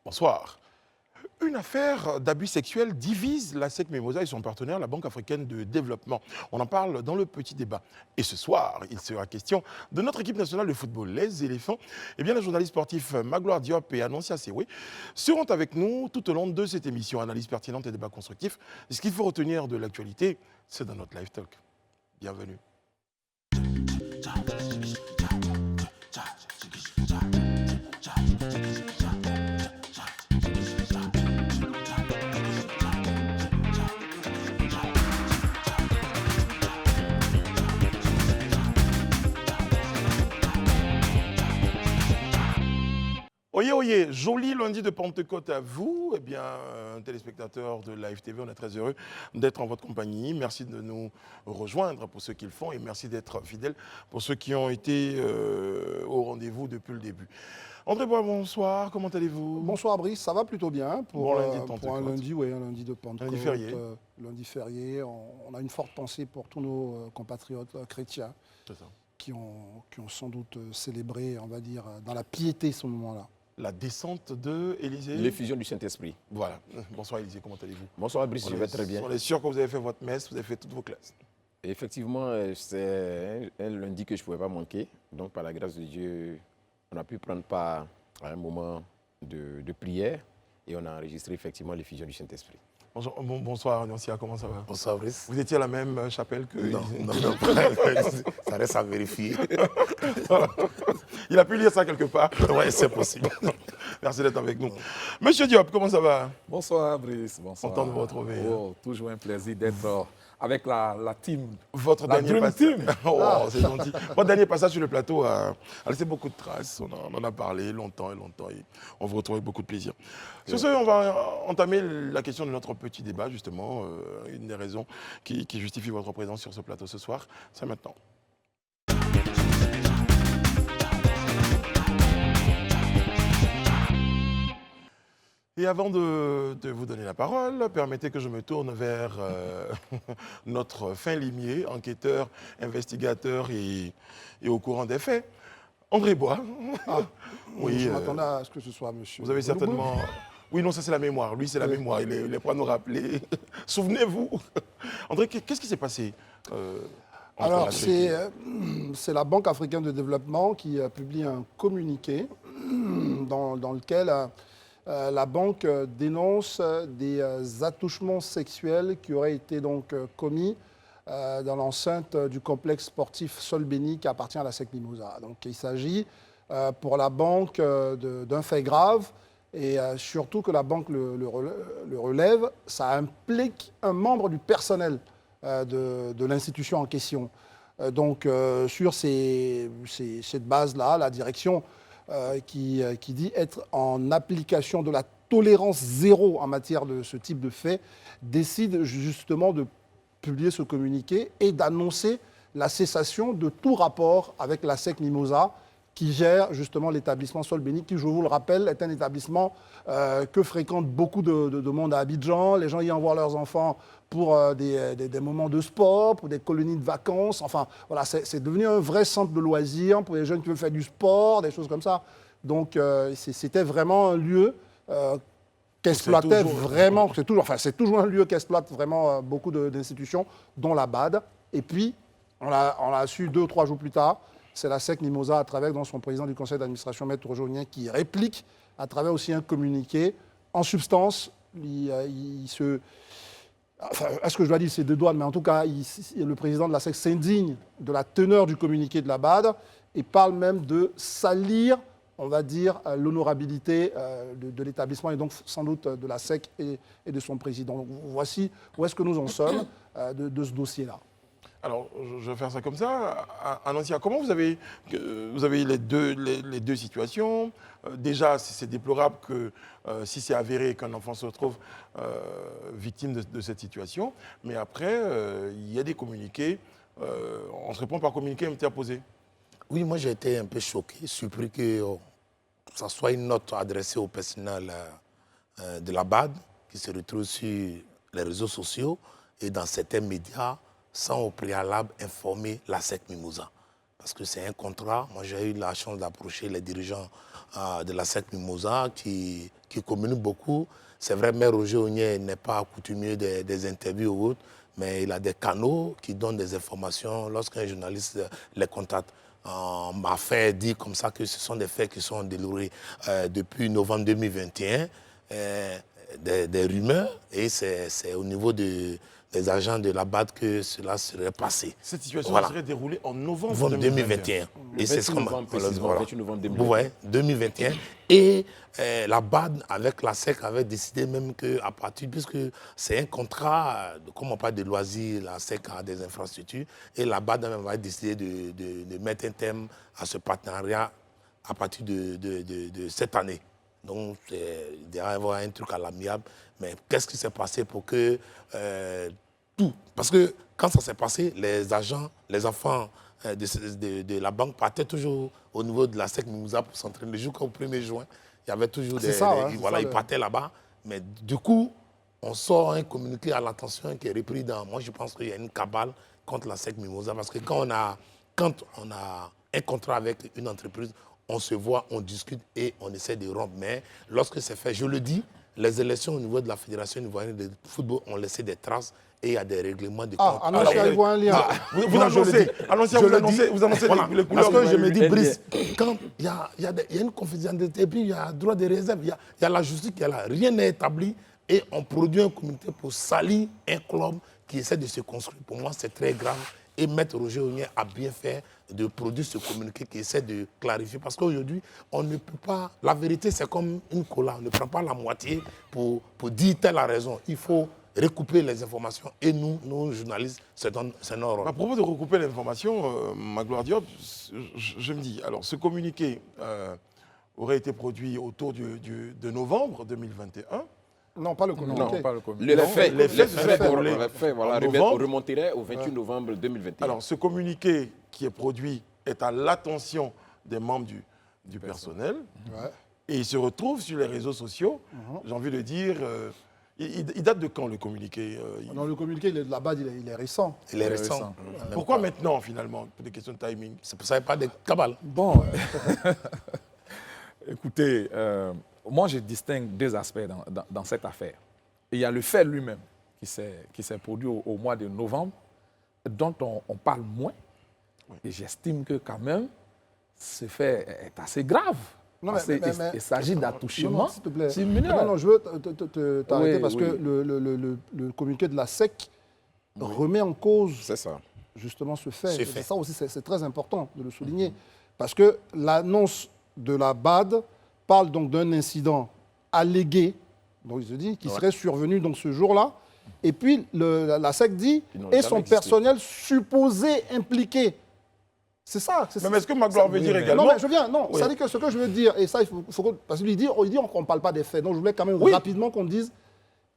Bonsoir. Une affaire d'abus sexuels divise la SEC Mimosa et son partenaire, la Banque africaine de développement. On en parle dans le petit débat. Et ce soir, il sera question de notre équipe nationale de football, les éléphants. Eh bien, les journalistes sportifs Magloire Diop et Annoncia Sewé seront avec nous tout au long de cette émission. Analyse pertinente et débat constructif. Ce qu'il faut retenir de l'actualité, c'est dans notre live talk. Bienvenue. Oyez, oyez, joli lundi de Pentecôte à vous. Eh bien, téléspectateurs de Live TV, on est très heureux d'être en votre compagnie. Merci de nous rejoindre pour ceux qui le font et merci d'être fidèles pour ceux qui ont été au rendez-vous depuis le début. André Bois, bonsoir, comment allez-vous? Bonsoir Brice, ça va plutôt bien pour, bon lundi de Pentecôte. pour un lundi, oui, un lundi de Pentecôte. Lundi férié. Lundi férié. On a une forte pensée pour tous nos compatriotes chrétiens qui ont sans doute célébré, on va dire, dans la piété ce moment-là. La descente de Élysée. L'effusion du Saint-Esprit. Voilà. Bonsoir Élysée, comment allez-vous? Bonsoir Brice, je vais très bien. On est sûr que vous avez fait votre messe, vous avez fait toutes vos classes. Effectivement, c'est un lundi que je ne pouvais pas manquer. Donc, par la grâce de Dieu, on a pu prendre part à un moment de prière et on a enregistré effectivement l'effusion du Saint-Esprit. Bonsoir Annoncia, comment ça va? Bonsoir Brice. Vous étiez à la même chapelle que... Non, ça reste à vérifier. Il a pu lire ça quelque part. Oui, c'est possible. Merci d'être avec nous. Monsieur Diop, comment ça va? Bonsoir Brice, bonsoir. Content de vous retrouver. Oh, toujours un plaisir d'être avec la team. Votre la dernier passage. Oh, c'est gentil. Votre dernier passage sur le plateau a laissé beaucoup de traces. On en a parlé longtemps et longtemps. Et on vous retrouve avec beaucoup de plaisir. Sur ce, on va entamer la question de notre petit débat, justement. Une des raisons qui justifie votre présence sur ce plateau ce soir, c'est maintenant. Et avant de vous donner la parole, permettez que je me tourne vers notre fin limier, enquêteur, investigateur et au courant des faits, André Bois. Oui, je m'attendais à ce que ce soit monsieur. Vous avez certainement... Oui, non, ça c'est la mémoire. Lui, c'est la mémoire. Il est prêt à nous rappeler. Souvenez-vous. André, qu'est-ce qui s'est passé Alors, c'est la Banque africaine de développement qui a publié un communiqué dans lequel... la banque dénonce des attouchements sexuels qui auraient été donc commis dans l'enceinte du complexe sportif Sol-Béni qui appartient à la SEC Mimosa. Donc il s'agit pour la banque d'un fait grave et surtout que la banque le relève, ça implique un membre du personnel de l'institution en question. Donc sur cette base-là, la direction qui dit être en application de la tolérance zéro en matière de ce type de fait, décide justement de publier ce communiqué et d'annoncer la cessation de tout rapport avec la SEC Mimosa qui gère justement l'établissement Sol-Béni, qui, je vous le rappelle, est un établissement que fréquente beaucoup de monde à Abidjan. Les gens y envoient leurs enfants pour des moments de sport, pour des colonies de vacances. Enfin, voilà, c'est devenu un vrai centre de loisirs pour les jeunes qui veulent faire du sport, des choses comme ça. Donc, c'était vraiment un lieu qu'exploitait vraiment... C'est toujours un lieu qu'exploite vraiment beaucoup d'institutions, dont la BAD. Et puis, on l'a su 2 ou 3 jours plus tard, c'est la SEC Mimosa, à travers son président du conseil d'administration, Maître Rojonien, qui réplique à travers aussi un communiqué. En substance, est-ce que je dois dire c'est 2 doigts, mais en tout cas, le président de la SEC s'indigne de la teneur du communiqué de la BAD et parle même de salir, on va dire, l'honorabilité de l'établissement et donc sans doute de la SEC et de son président. Donc, voici où est-ce que nous en sommes de ce dossier-là. Alors, je vais faire ça comme ça. Annoncia, comment vous avez les deux situations? Déjà, c'est déplorable que si c'est avéré qu'un enfant se retrouve victime de cette situation. Mais après, il y a des communiqués. On se répond par communiqué interposé. Oui, moi j'ai été un peu choqué, surpris que ça soit une note adressée au personnel de la BAD qui se retrouve sur les réseaux sociaux et dans certains médias sans au préalable informer la SEC Mimosa. parce que c'est un contrat. Moi, j'ai eu la chance d'approcher les dirigeants de la SEC Mimosa qui communiquent beaucoup. C'est vrai, Maire Roger Ognier n'est pas coutumier des interviews ou autres, mais il a des canaux qui donnent des informations lorsqu'un journaliste les contacte. On m'a fait dire comme ça que ce sont des faits qui sont délivrés depuis novembre 2021, des rumeurs, et c'est au niveau des agents de la BAD que cela serait passé. Cette situation Voilà. serait déroulée en novembre 2021. 2021. Et c'est ce qu'on m'a... Précisément, 28 novembre 2021. Ouais, 2021. Et la BAD avec la SEC avait décidé même qu'à partir, puisque c'est un contrat, comme on parle de loisirs, la SEC a des infrastructures, et la BAD même avait décidé de mettre un terme à ce partenariat à partir de cette année. Donc, il doit y avoir un truc à l'amiable. Mais qu'est-ce qui s'est passé pour que tout... Parce que quand ça s'est passé, les agents, les enfants de la banque partaient toujours au niveau de la SEC Mimouza pour s'entraîner. Le jour qu'au 1er juin, il y avait toujours des... voilà, ils partaient là-bas. Mais du coup, on sort un communiqué à l'attention qui est repris dans... Moi, je pense qu'il y a une cabale contre la SEC Mimosa. Parce que quand on a un contrat avec une entreprise, on se voit, on discute et on essaie de rompre. Mais lorsque c'est fait, je le dis, les élections au niveau de la Fédération ivoirienne de football ont laissé des traces et il y a des règlements de compte. Ah, non, je vois un lien. Vous annoncez, vous annoncez Voilà. les couleurs. Parce que je me dis, Brice, quand il y a une confidentialité, et puis il y a droit de réserve, il y a la justice qui est là, rien n'est établi et on produit un comité pour salir un club qui essaie de se construire. Pour moi, c'est très grave. Et Maître Roger Ognier a bien fait de produire ce communiqué qui essaie de clarifier. Parce qu'aujourd'hui, on ne peut pas... La vérité, c'est comme une cola. On ne prend pas la moitié pour dire telle a raison. Il faut recouper les informations. Et nous, nos journalistes, c'est notre rôle. À propos de recouper l'information, Magloire Diop, je me dis, alors ce communiqué aurait été produit autour de novembre 2021. Non, pas le communiqué. Non, pas le communiqué. Les faits, les faits se seraient déroulés voilà, en novembre. remonteraient au 28 novembre 2021. Alors, ce communiqué qui est produit est à l'attention des membres du personnel. Ouais. Et il se retrouve sur les réseaux sociaux. J'ai envie de dire, il date de quand le communiqué Non, le communiqué de la BAD, il est récent. Il est récent. Pourquoi maintenant, finalement, pour des questions de timing? C'est pour ça qu'il n'y a pas de cabale. Bon, écoutez, moi je distingue deux aspects dans cette affaire. Il y a le fait lui-même qui s'est produit au mois de novembre, dont on parle moins. Et j'estime que quand même, ce fait est assez grave. Non, Parce mais- il s'agit d'attouchement. S'il te plaît. C'est mineur. Non, je veux t'arrêter Oui, parce oui. que le communiqué de la SEC remet en cause C'est ça. justement ce fait. Ce Et fait. ça aussi, c'est très important de le souligner. Parce que l'annonce de la BAD parle donc d'un incident allégué, donc il se dit, qui serait survenu donc ce jour-là. Et puis la SEC dit, Qui n'ont et jamais son existé. personnel supposé impliqué. C'est ça. Mais est-ce que Magloire veut dire également... Non, mais je viens. Non, Oui. ça dit que ce que je veux dire, et ça, parce qu'il dit qu'on ne parle pas des faits. Donc je voulais quand même Oui. rapidement qu'on dise,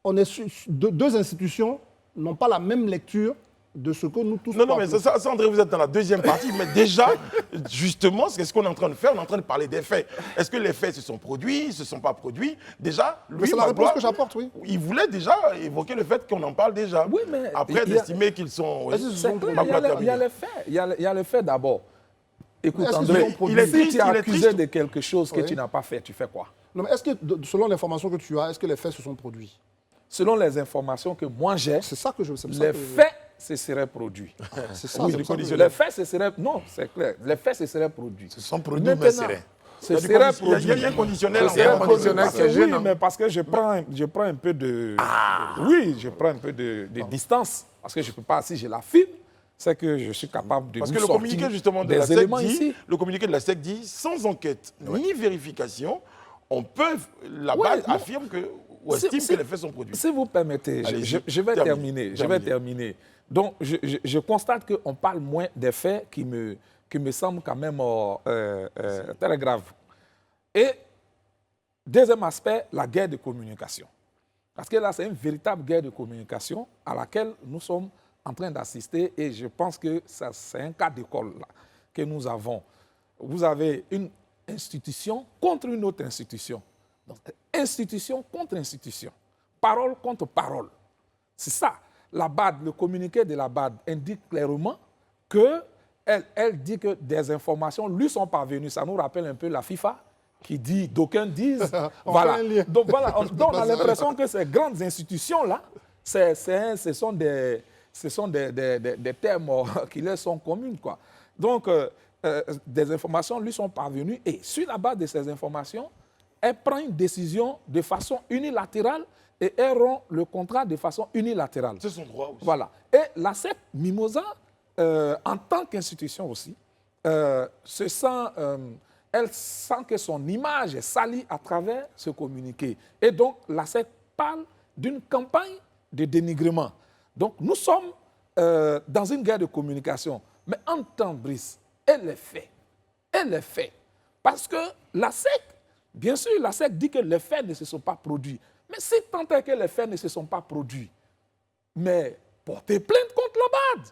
on est deux institutions n'ont pas la même lecture de ce que nous tous. Non, mais ça, André, vous êtes dans la deuxième partie. Mais déjà, justement, c'est ce qu'on est en train de faire. On est en train de parler des faits. Est-ce que les faits se sont produits, ne se sont pas produits? Déjà, lui, c'est la réponse Magloire, que j'apporte, oui. Il voulait déjà évoquer le fait qu'on en parle déjà. Oui, mais Après, il y a- d'estimer qu'ils sont... oui. Est-ce C'est clair, Magloire, il y a terminé. les faits. Il y a les faits d'abord. Écoute, Est-ce qu'ils André, ont produit- Il est si triste, tu es il est accusé triste. de quelque chose que Oui. tu n'as pas fait, tu fais quoi? Non, mais est-ce que, selon l'information que tu as, est-ce que les faits se sont produits? Selon les informations que moi j'ai, C'est ça que je c'est pour ça les que- faits se seraient produits. C'est ça. Oui, c'est le pour ça que- conditionnel. Les faits se seraient... Non, c'est clair. Les faits se seraient produits. Ce sont produits, Maintenant, mais c'est ce Il serait y a produit. un conditionnel. C'est un conditionnel Parce qui est que oui, gênant. mais parce que je prends un peu de... Oui, je prends un peu de distance. Parce que je ne peux pas, si je l'affirme, c'est que je suis capable de Parce vous que le sortir communiqué justement de des la SEC éléments dit, ici. le communiqué de la SEC dit, sans enquête ni vérification, on peut, la Ouais, base non. affirme que, ou C'est- estime c'est- que les faits sont produits. Si vous permettez, Allez-y, je vais terminez, terminer. Je vais terminer. Donc, je constate qu'on parle moins des faits qui me semblent quand même très graves. Et deuxième aspect, la guerre de communication. Parce que là, c'est une véritable guerre de communication à laquelle nous sommes en train d'assister et je pense que c'est un cas d'école là, que nous avons. Vous avez une institution contre une autre institution. Donc, institution contre institution. Parole contre parole. C'est ça. La BAD, le communiqué de la BAD indique clairement que elle dit que des informations lui sont parvenues. Ça nous rappelle un peu la FIFA qui dit, d'aucuns disent, voilà. Donc voilà, on a l'impression que ces grandes institutions-là, ce sont des termes qui leur sont communs, quoi. Donc, des informations lui sont parvenues et sur la base de ces informations, elle prend une décision de façon unilatérale et elle rompt le contrat de façon unilatérale. C'est son droit aussi. Voilà. Et la SEC Mimosa, en tant qu'institution aussi, elle sent que son image est salie à travers ce communiqué. Et donc, la SEC parle d'une campagne de dénigrement. Donc, nous sommes dans une guerre de communication. Mais en temps, Brice, elle est faite. Elle est faite. Parce que la SEC, bien sûr, la SEC dit que les faits ne se sont pas produits. Mais si tant est que les faits ne se sont pas produits, mais portez plainte contre la BAD.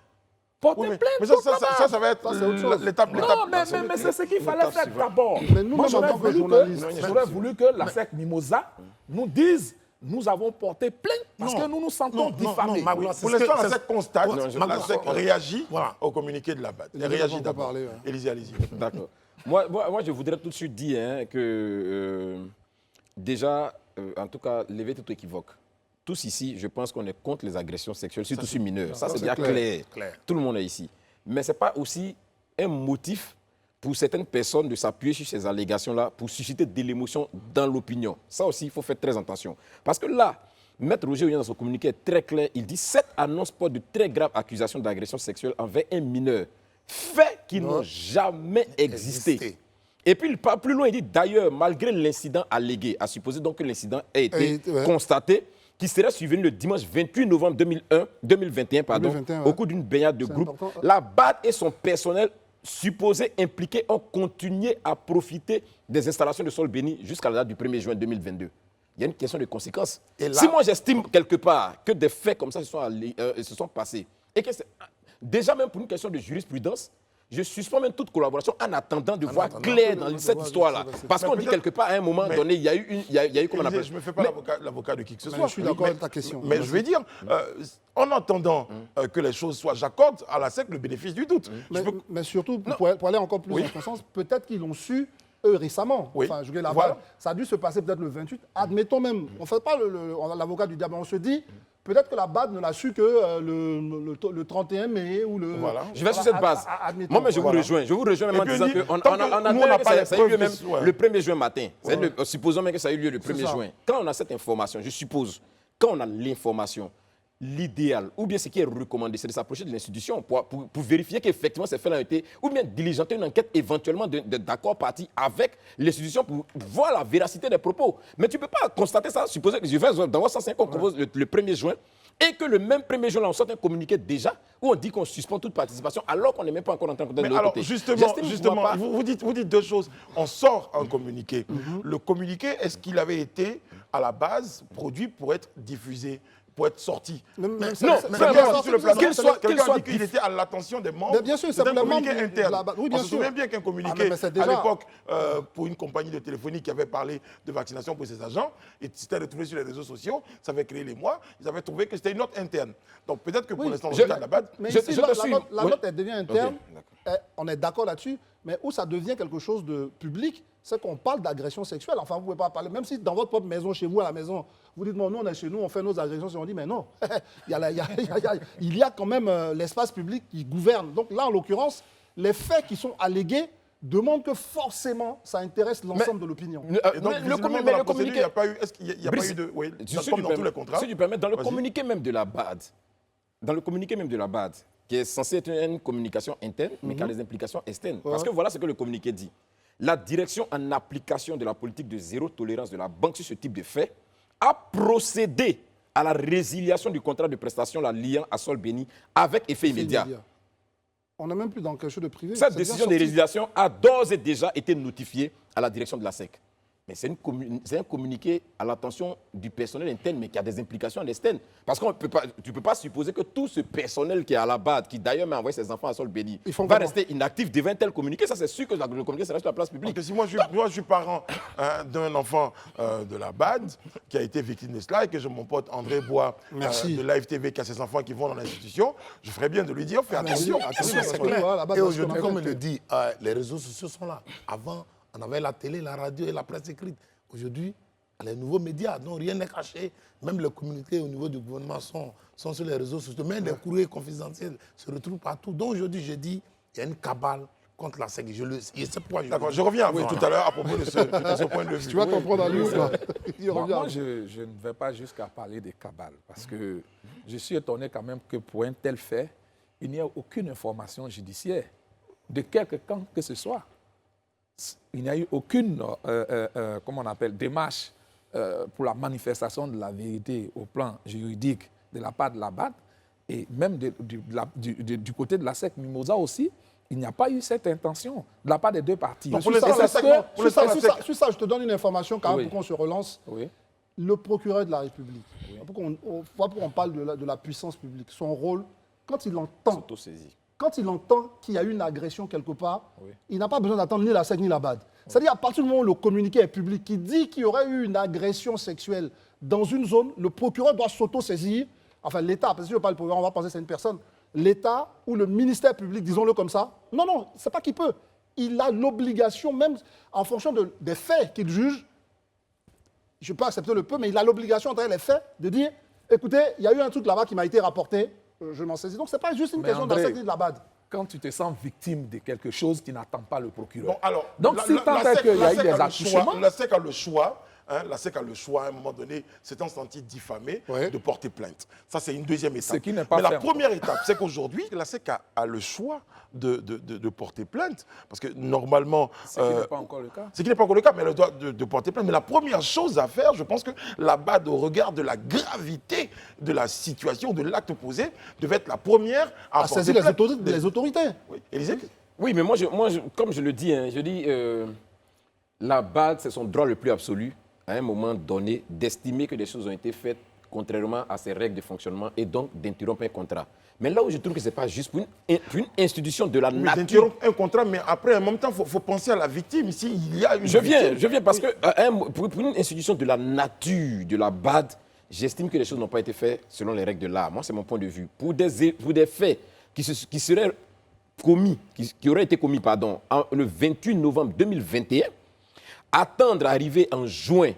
Portez plainte contre la BAD. Ça va être l'étape. Non, mais c'est ce qu'il fallait faire d'abord. Mais nous, Moi, en tant que journalistes, j'aurais voulu que la SEC Mimosa nous dise nous avons porté plainte parce que nous nous sentons diffamés. Pour l'instant, la SEC constate, la SEC réagit Voilà. au communiqué de la BAD. Elle Les réagit gens vont d'abord. parler, Élisée, allez-y. D'accord. Moi, je voudrais tout de suite dire que déjà, en tout cas, lever tout équivoque. Tous ici, je pense qu'on est contre les agressions sexuelles, surtout sur mineurs. Ça, c'est déjà clair. Tout le monde est ici. Mais ce n'est pas aussi un motif pour certaines personnes de s'appuyer sur ces allégations-là pour susciter de l'émotion dans l'opinion. Ça aussi, il faut faire très attention. Parce que là, Maître Roger Oignan, dans son communiqué, est très clair. Il dit « Cette annonce porte de très graves accusations d'agression sexuelle envers un mineur. Faits qui n'ont jamais existé. » Et puis, il part plus loin, il dit « D'ailleurs, malgré l'incident allégué, à supposer donc que l'incident a été constaté, qui serait survenu le dimanche 28 novembre 2021, au cours d'une baignade de groupe, la BAD et son personnel supposés impliqués ont continué à profiter des installations de sol béni jusqu'à la date du 1er juin 2022. Il y a une question de conséquence. Si moi j'estime quelque part que des faits comme ça se sont passés, et que déjà même pour une question de jurisprudence, je suspends même toute collaboration en attendant de voir clair dans cette histoire-là. Parce qu'on dit quelque part à un moment donné, il y a eu comment on appelle. Je ne me fais pas l'avocat de qui que ce soit. Je suis d'accord avec ta question. Mais je vais dire, en attendant que les choses soient, j'accorde à la SEC le bénéfice du doute. Mais surtout, pour aller encore plus en ton sens, peut-être qu'ils l'ont su eux récemment. Oui. Enfin, je vais ça a dû se passer peut-être le 28. Admettons même, on ne fait pas l'avocat du diable, on se dit. Peut-être que la BAD ne l'a su que le 31 mai ou le... Voilà. Je vais sur cette base. Moi, mais je vous rejoins. Je vous rejoins même en disant qu'on a que ça a eu lieu même le 1er juin matin. Supposons même que ça a eu lieu le 1er juin. Quand on a cette information, je suppose, quand on a l'information, l'idéal, ou bien ce qui est recommandé, c'est de s'approcher de l'institution pour vérifier qu'effectivement ces faits ont été, ou bien diligenter une enquête éventuellement d'accord parti avec l'institution pour voir la véracité des propos. Mais tu ne peux pas constater ça, supposer que je vais dans votre sens qu'on propose le 1er juin, et que le même 1er juin, là, on sorte un communiqué déjà, où on dit qu'on suspend toute participation, alors qu'on n'est même pas encore en train de côté de l'autre côté. Justement, vous dites deux choses. On sort un communiqué. Le communiqué, est-ce qu'il avait été, à la base, produit pour être diffusé, pour être sorti? Quelqu'un a dit qu'il était à l'attention des membres. Bien sûr, c'est un simplement communiqué interne. Oui, on se souvient bien qu'un communiqué, à l'époque, pour une compagnie de téléphonie qui avait parlé de vaccination pour ses agents, et c'était retrouvé sur les réseaux sociaux, ça avait créé les mois, ils avaient trouvé que c'était une note interne. Donc peut-être que pour l'instant, on est à la BAD. Mais ici, la note, elle devient interne, on est d'accord là-dessus, mais où ça devient quelque chose de public, c'est qu'on parle d'agression sexuelle. Enfin, vous ne pouvez pas parler, même si dans votre propre maison, chez vous, à la maison, vous dites, non, nous, on est chez nous, on fait nos agressions, et on dit, mais non, il y a quand même l'espace public qui gouverne. Donc là, en l'occurrence, les faits qui sont allégués demandent que forcément, ça intéresse l'ensemble de l'opinion. Le communiqué, il n'y a pas eu, est-ce qu'il n'y a pas eu de... Oui, comme dans tous les contrats. Si tu permets, dans le communiqué même de la BAD, qui est censé être une communication interne, mais qui a des implications externes. Parce que voilà ce que le communiqué dit. La direction en application de la politique de zéro tolérance de la banque sur ce type de fait a procédé à la résiliation du contrat de prestation la liant à sol béni avec effet immédiat. On n'est même plus dans quelque chose de privé. Cette décision de résiliation a d'ores et déjà été notifiée à la direction de la SEC. Mais c'est un communiqué à l'attention du personnel interne, mais qui a des implications externes. Parce que tu ne peux pas supposer que tout ce personnel qui est à la BAD, qui d'ailleurs m'a envoyé ses enfants à Sol Béni, va rester inactif devant un tel communiqué. Ça, c'est sûr que le communiqué, ça reste sur la place publique. Parce que si moi, je suis parent d'un enfant de la BAD qui a été victime de cela et que j'ai mon pote André Bois de Live TV qui a ses enfants qui vont dans l'institution, je ferais bien de lui dire, fais attention. C'est clair. Et aujourd'hui, comme il le dit, les réseaux sociaux sont là. Avant, on avait la télé, la radio et la presse écrite. Aujourd'hui, les nouveaux médias, dont rien n'est caché, même les communiqués au niveau du gouvernement sont sur les réseaux sociaux. Même les courriers confidentiels se retrouvent partout. Donc aujourd'hui, je dis, il y a une cabale contre la SEC. C'est pourquoi D'accord, je reviens tout à l'heure à propos de ce point de vue. Tu vas t'en prendre à lui ou pas? Moi, je ne vais pas jusqu'à parler des cabales, parce que je suis étonné quand même que pour un tel fait, il n'y a aucune information judiciaire de quelque camp que ce soit. Il n'y a eu aucune comment on appelle, démarche pour la manifestation de la vérité au plan juridique de la part de la BAD et même du côté de la SEC Mimosa aussi. Il n'y a pas eu cette intention de la part des deux parties. Sur ça, je te donne une information quand même pour qu'on se relance. Oui. Le procureur de la République, pour qu'on parle de la puissance publique, son rôle, quand il entend qu'il y a eu une agression quelque part, il n'a pas besoin d'attendre ni la SEC ni la BAD. C'est-à-dire, à partir du moment où le communiqué est public qui dit qu'il y aurait eu une agression sexuelle dans une zone, le procureur doit s'auto-saisir, enfin l'État, parce que si je parle du procureur, on va penser que c'est une personne, l'État ou le ministère public, disons-le comme ça, non, c'est pas qu'il peut. Il a l'obligation, même en fonction des faits qu'il juge, je peux accepter le peu, mais il a l'obligation, entre les faits, de dire, écoutez, il y a eu un truc là-bas qui m'a été rapporté, je m'en saisis. Donc, ce n'est pas juste une question de la SEC ni de la BAD. Quand tu te sens victime de quelque chose, tu n'attends pas le procureur. Bon, alors, donc, si tant est qu'il y a eu des accouchements... La SEC a le choix. La SEC a le choix, à un moment donné, s'étant senti diffamé, de porter plainte. Ça, c'est une deuxième étape. Ce qui n'est pas Mais fait la première étape, c'est qu'aujourd'hui, la SEC a le choix de porter plainte. Parce que normalement... Ce qui n'est pas encore le cas. Ce qui n'est pas encore le cas, mais elle doit de porter plainte. Mais la première chose à faire, je pense que la BAD, au regard de la gravité de la situation, de l'acte posé, devait être la première à saisir les autorités. Oui, Élisée? Oui, mais moi, comme je le dis, la BAD, c'est son droit le plus absolu, à un moment donné, d'estimer que des choses ont été faites contrairement à ses règles de fonctionnement et donc d'interrompre un contrat. Mais là où je trouve que ce n'est pas juste pour une institution de la nature... D'interrompre un contrat, mais après, en même temps, il faut penser à la victime. S'il y a une victime... Je viens parce que pour une institution de la nature, de la BAD, j'estime que les choses n'ont pas été faites selon les règles de l'art. Moi, c'est mon point de vue. Pour des faits qui seraient commis, qui auraient été commis, le 28 novembre 2021, attendre à arriver en juin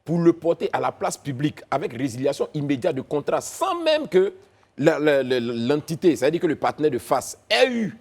pour le porter à la place publique avec résiliation immédiate de contrat sans même que l'entité, c'est-à-dire que le partenaire de face ait eu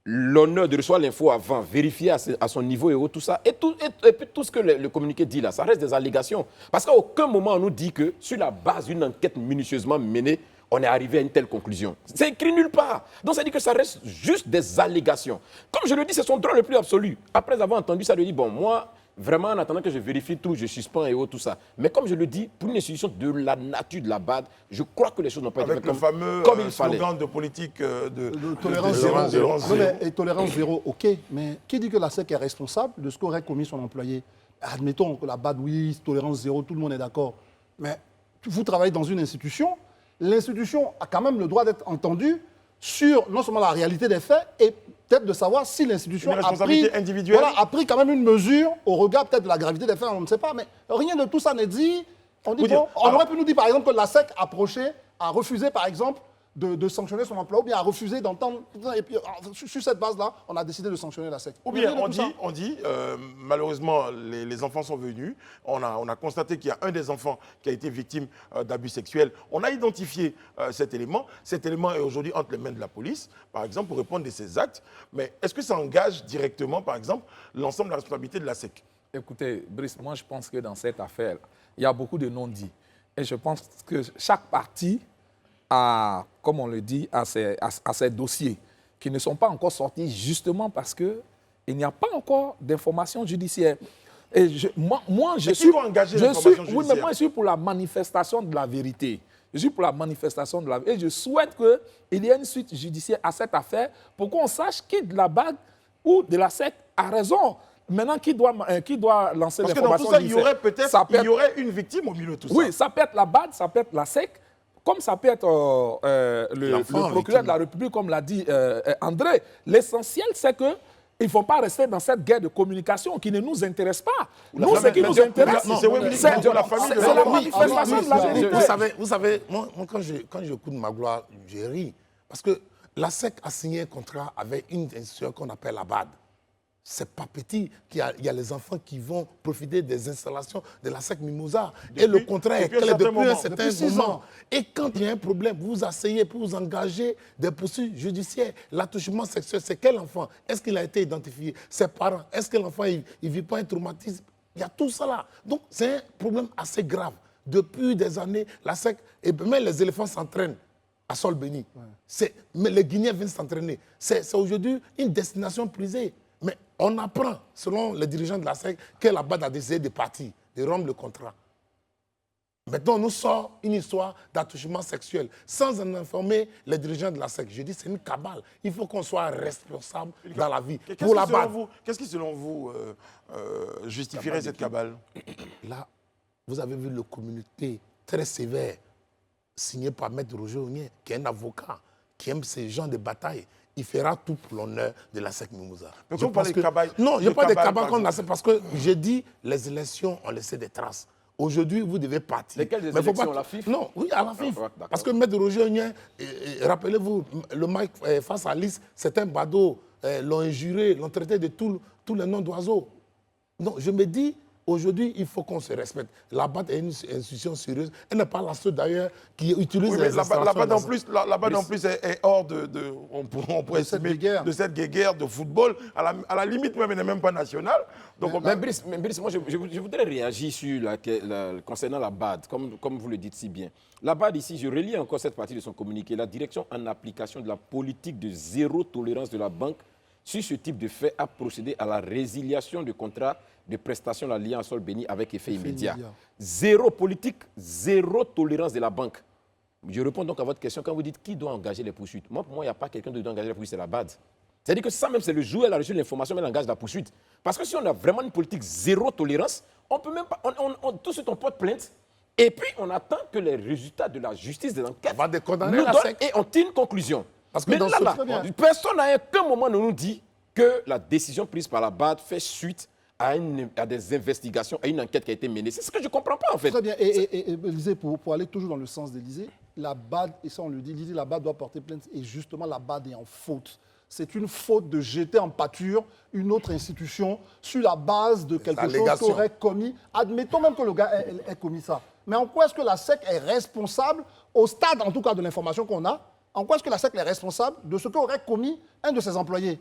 l'honneur de recevoir l'info avant, vérifier à son niveau et tout ça, et puis tout ce que le communiqué dit là, ça reste des allégations. Parce qu'à aucun moment on nous dit que sur la base d'une enquête minutieusement menée, on est arrivé à une telle conclusion. C'est écrit nulle part. Donc ça dit que ça reste juste des allégations. Comme je le dis, c'est son droit le plus absolu. Après avoir entendu ça, je dis, bon, moi, vraiment, en attendant que je vérifie tout, je suspends et tout ça. Mais comme je le dis, pour une institution de la nature de la BAD, je crois que les choses n'ont pas été faites comme il fallait. Slogan de politique de tolérance zéro. Non, mais tolérance zéro, ok. Mais qui dit que la SEC est responsable de ce qu'aurait commis son employé? Admettons que la BAD, oui, tolérance zéro, tout le monde est d'accord. Mais vous travaillez dans une institution, l'institution a quand même le droit d'être entendue sur non seulement la réalité des faits et peut-être de savoir si l'institution a pris quand même une mesure au regard peut-être de la gravité des faits, on ne sait pas, mais rien de tout ça n'est dit. On aurait pu nous dire par exemple que la SEC a refusé par exemple de sanctionner son emploi ou bien a refusé d'entendre, et puis sur cette base-là, on a décidé de sanctionner la SEC. Ou bien on dit malheureusement, les enfants sont venus, on a constaté qu'il y a un des enfants qui a été victime d'abus sexuels, on a identifié cet élément est aujourd'hui entre les mains de la police, par exemple, pour répondre de ces actes, mais est-ce que ça engage directement, par exemple, l'ensemble de la responsabilité de la SEC? Écoutez, Brice, moi je pense que dans cette affaire, il y a beaucoup de non-dits. Et je pense que chaque partie a, comme on le dit, à ces dossiers qui ne sont pas encore sortis justement parce qu'il n'y a pas encore d'informations judiciaires. Et moi, je suis pour la manifestation de la vérité. Je suis pour la manifestation de la vérité. Et je souhaite qu'il y ait une suite judiciaire à cette affaire pour qu'on sache qui de la BAD ou de la SEC a raison. maintenant, qui doit lancer Parce que dans l'information? tout ça, il y aurait peut-être Ça peut être- il y aurait une victime au milieu de tout ça. Oui, ça peut être la BAD, ça peut être la SEC, comme ça peut être le L'enfant procureur de la République, comme l'a dit André. L'essentiel, c'est que il ne faut pas rester dans cette guerre de communication qui ne nous intéresse pas. Nous, ce qui nous intéresse, c'est Wembley, c'est la famille de la l'enfant. manifestation de la vérité. Vous savez, moi quand j'écoute Magloire, je ris. Parce que la SEC a signé un contrat avec une institution qu'on appelle la BAD. C'est pas petit. Il y a les enfants qui vont profiter des installations de la SEC Mimosa. Et le contrat est depuis un clair certain depuis un moment. certain Depuis 6 moment. ans. Et quand il y a un problème, vous vous asseyez pour vous engager des poursuites judiciaires. L'attouchement sexuel, c'est quel enfant? Est-ce qu'il a été identifié? Ses parents? Est-ce que l'enfant ne vit pas un traumatisme? Il y a tout ça là. Donc c'est un problème assez grave. Depuis des années, la SEC, et même les éléphants s'entraînent à sol béni. Mais les Guinéens viennent s'entraîner. C'est aujourd'hui une destination prisée. Mais on apprend, selon les dirigeants de la SEC, que la BAD a décidé de partir, de rompre le contrat. Maintenant, on nous sort une histoire d'attouchement sexuel sans en informer les dirigeants de la SEC. Je dis, c'est une cabale. Il faut qu'on soit responsable dans la vie. Pour la BAD. Qu'est-ce qui, selon vous, justifierait cette cabale? Là, vous avez vu le communiqué très sévère signé par Maître Roger Ognien, qui est un avocat, qui aime ces gens de bataille. Il fera tout pour l'honneur de la SEC Mimosa. Mais quand vous parlez de cabale... Non, je parle de cabale par comme la exemple. SEC, parce que j'ai dit, les élections ont laissé des traces. Aujourd'hui, vous devez partir. Lesquelles des Mais faut élections, la FIF? Non, oui, à la FIF. Ah, d'accord. Parce que Maître Roger Ognien, rappelez-vous, le Mike face à Alice, c'est un badaud. L'ont injuré, l'ont traité de tous les noms d'oiseaux. Donc, je me dis, aujourd'hui, il faut qu'on se respecte. La BAD est une institution sérieuse. Elle n'est pas la seule, d'ailleurs, qui utilise Oui, mais les la BAD en installations. plus, la BAD en plus est hors on pourrait cette estimer, guéguerre. de cette guéguerre de football. À la limite, même, elle n'est même pas nationale. Donc, Mais Brice, moi, je voudrais réagir sur concernant la BAD, comme vous le dites si bien. La BAD, ici, je relis encore cette partie de son communiqué. La direction en application de la politique de zéro tolérance de la banque sur ce type de fait a procédé à la résiliation de contrats de prestation de la Ligue en sol béni avec effet immédiat. Zéro politique, zéro tolérance de la banque. Je réponds donc à votre question quand vous dites qui doit engager les poursuites. Moi, pour moi, il n'y a pas quelqu'un qui doit engager les poursuites, c'est la BAD. C'est-à-dire que ça même, c'est le joueur, elle a reçu l'information, mais elle engage la poursuite. Parce que si on a vraiment une politique zéro tolérance, on peut même pas, tout de suite on porte plainte, et puis on attend que les résultats de la justice de l'enquête On va décondamner nous la donnent SEC. et on tire une conclusion. Parce que Mais dans là, ce- là, Très bien. personne n'a à aucun moment ne nous dit que la décision prise par la BAD fait suite à des investigations, à une enquête qui a été menée. C'est ce que je ne comprends pas, en fait. Très bien. Et Élysée, pour aller toujours dans le sens d'Élysée, la BAD, et ça on le dit, Élysée, la BAD doit porter plainte, et justement la BAD est en faute. C'est une faute de jeter en pâture une autre institution sur la base de quelque chose allégation. qu'aurait commis. Admettons même que le gars ait commis ça. Mais en quoi est-ce que la SEC est responsable, au stade en tout cas de l'information qu'on a, en quoi est-ce que la SEC est responsable de ce qu'aurait commis un de ses employés?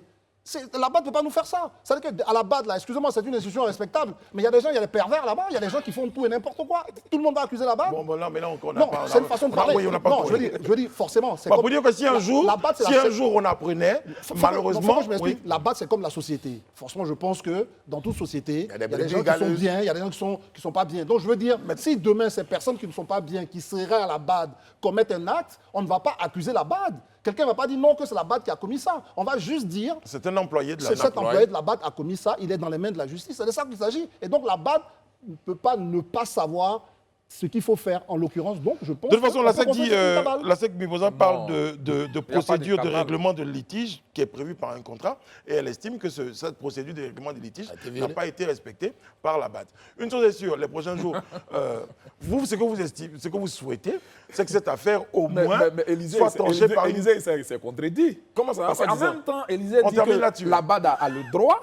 La BAD ne peut pas nous faire ça. C'est-à-dire qu'à la BAD, là, excusez-moi, c'est une institution respectable, mais il y a des gens, il y a des pervers là-bas, il y a des gens qui font tout et n'importe quoi. Tout le monde va accuser la BAD. bon, là, mais là, on n'a Non, pas... c'est une façon de parler. Oui, on n'a pas non, compris. je veux dire, forcément. C'est Bah, comme- pour dire que si un jour, la BAD, c'est si la un jour on apprenait, malheureusement... Faut que je m'explique. La BAD, c'est comme la société. Franchement, je pense que dans toute société, il y a des gens qui sont galeuses. bien, il y a des gens qui sont pas bien. Donc, je veux dire, si demain, ces personnes qui ne sont pas bien, qui seraient à la BAD, commettent un acte, on ne va pas accuser la BAD. Quelqu'un ne va pas dire non que c'est la BAD qui a commis ça. On va juste dire C'est un employé de la c'est cet NAP, employé de la BAD a commis ça, il est dans les mains de la justice. C'est de ça qu'il s'agit. Et donc la BAD ne peut pas ne pas savoir ce qu'il faut faire en l'occurrence. Donc je pense De toute façon, la qu'on peut SEC dit, considérer que c'est une cabale. la SEC Mimosa parle de pas procédure de de cabale. règlement de litige qui est prévue par un contrat et elle estime que cette procédure de règlement de litige n'a pas été respectée par la BAD. Une chose est sûre, les prochains jours, vous, ce que vous estimez, ce que vous souhaitez, c'est que cette affaire, au moins, Mais Élysée, soit tranchée par une... Élysée, il s'est contredit. Comment ça va Parce pas qu'en dire ça? même temps, Élysée On dit termine que là-dessus. la BAD a le droit,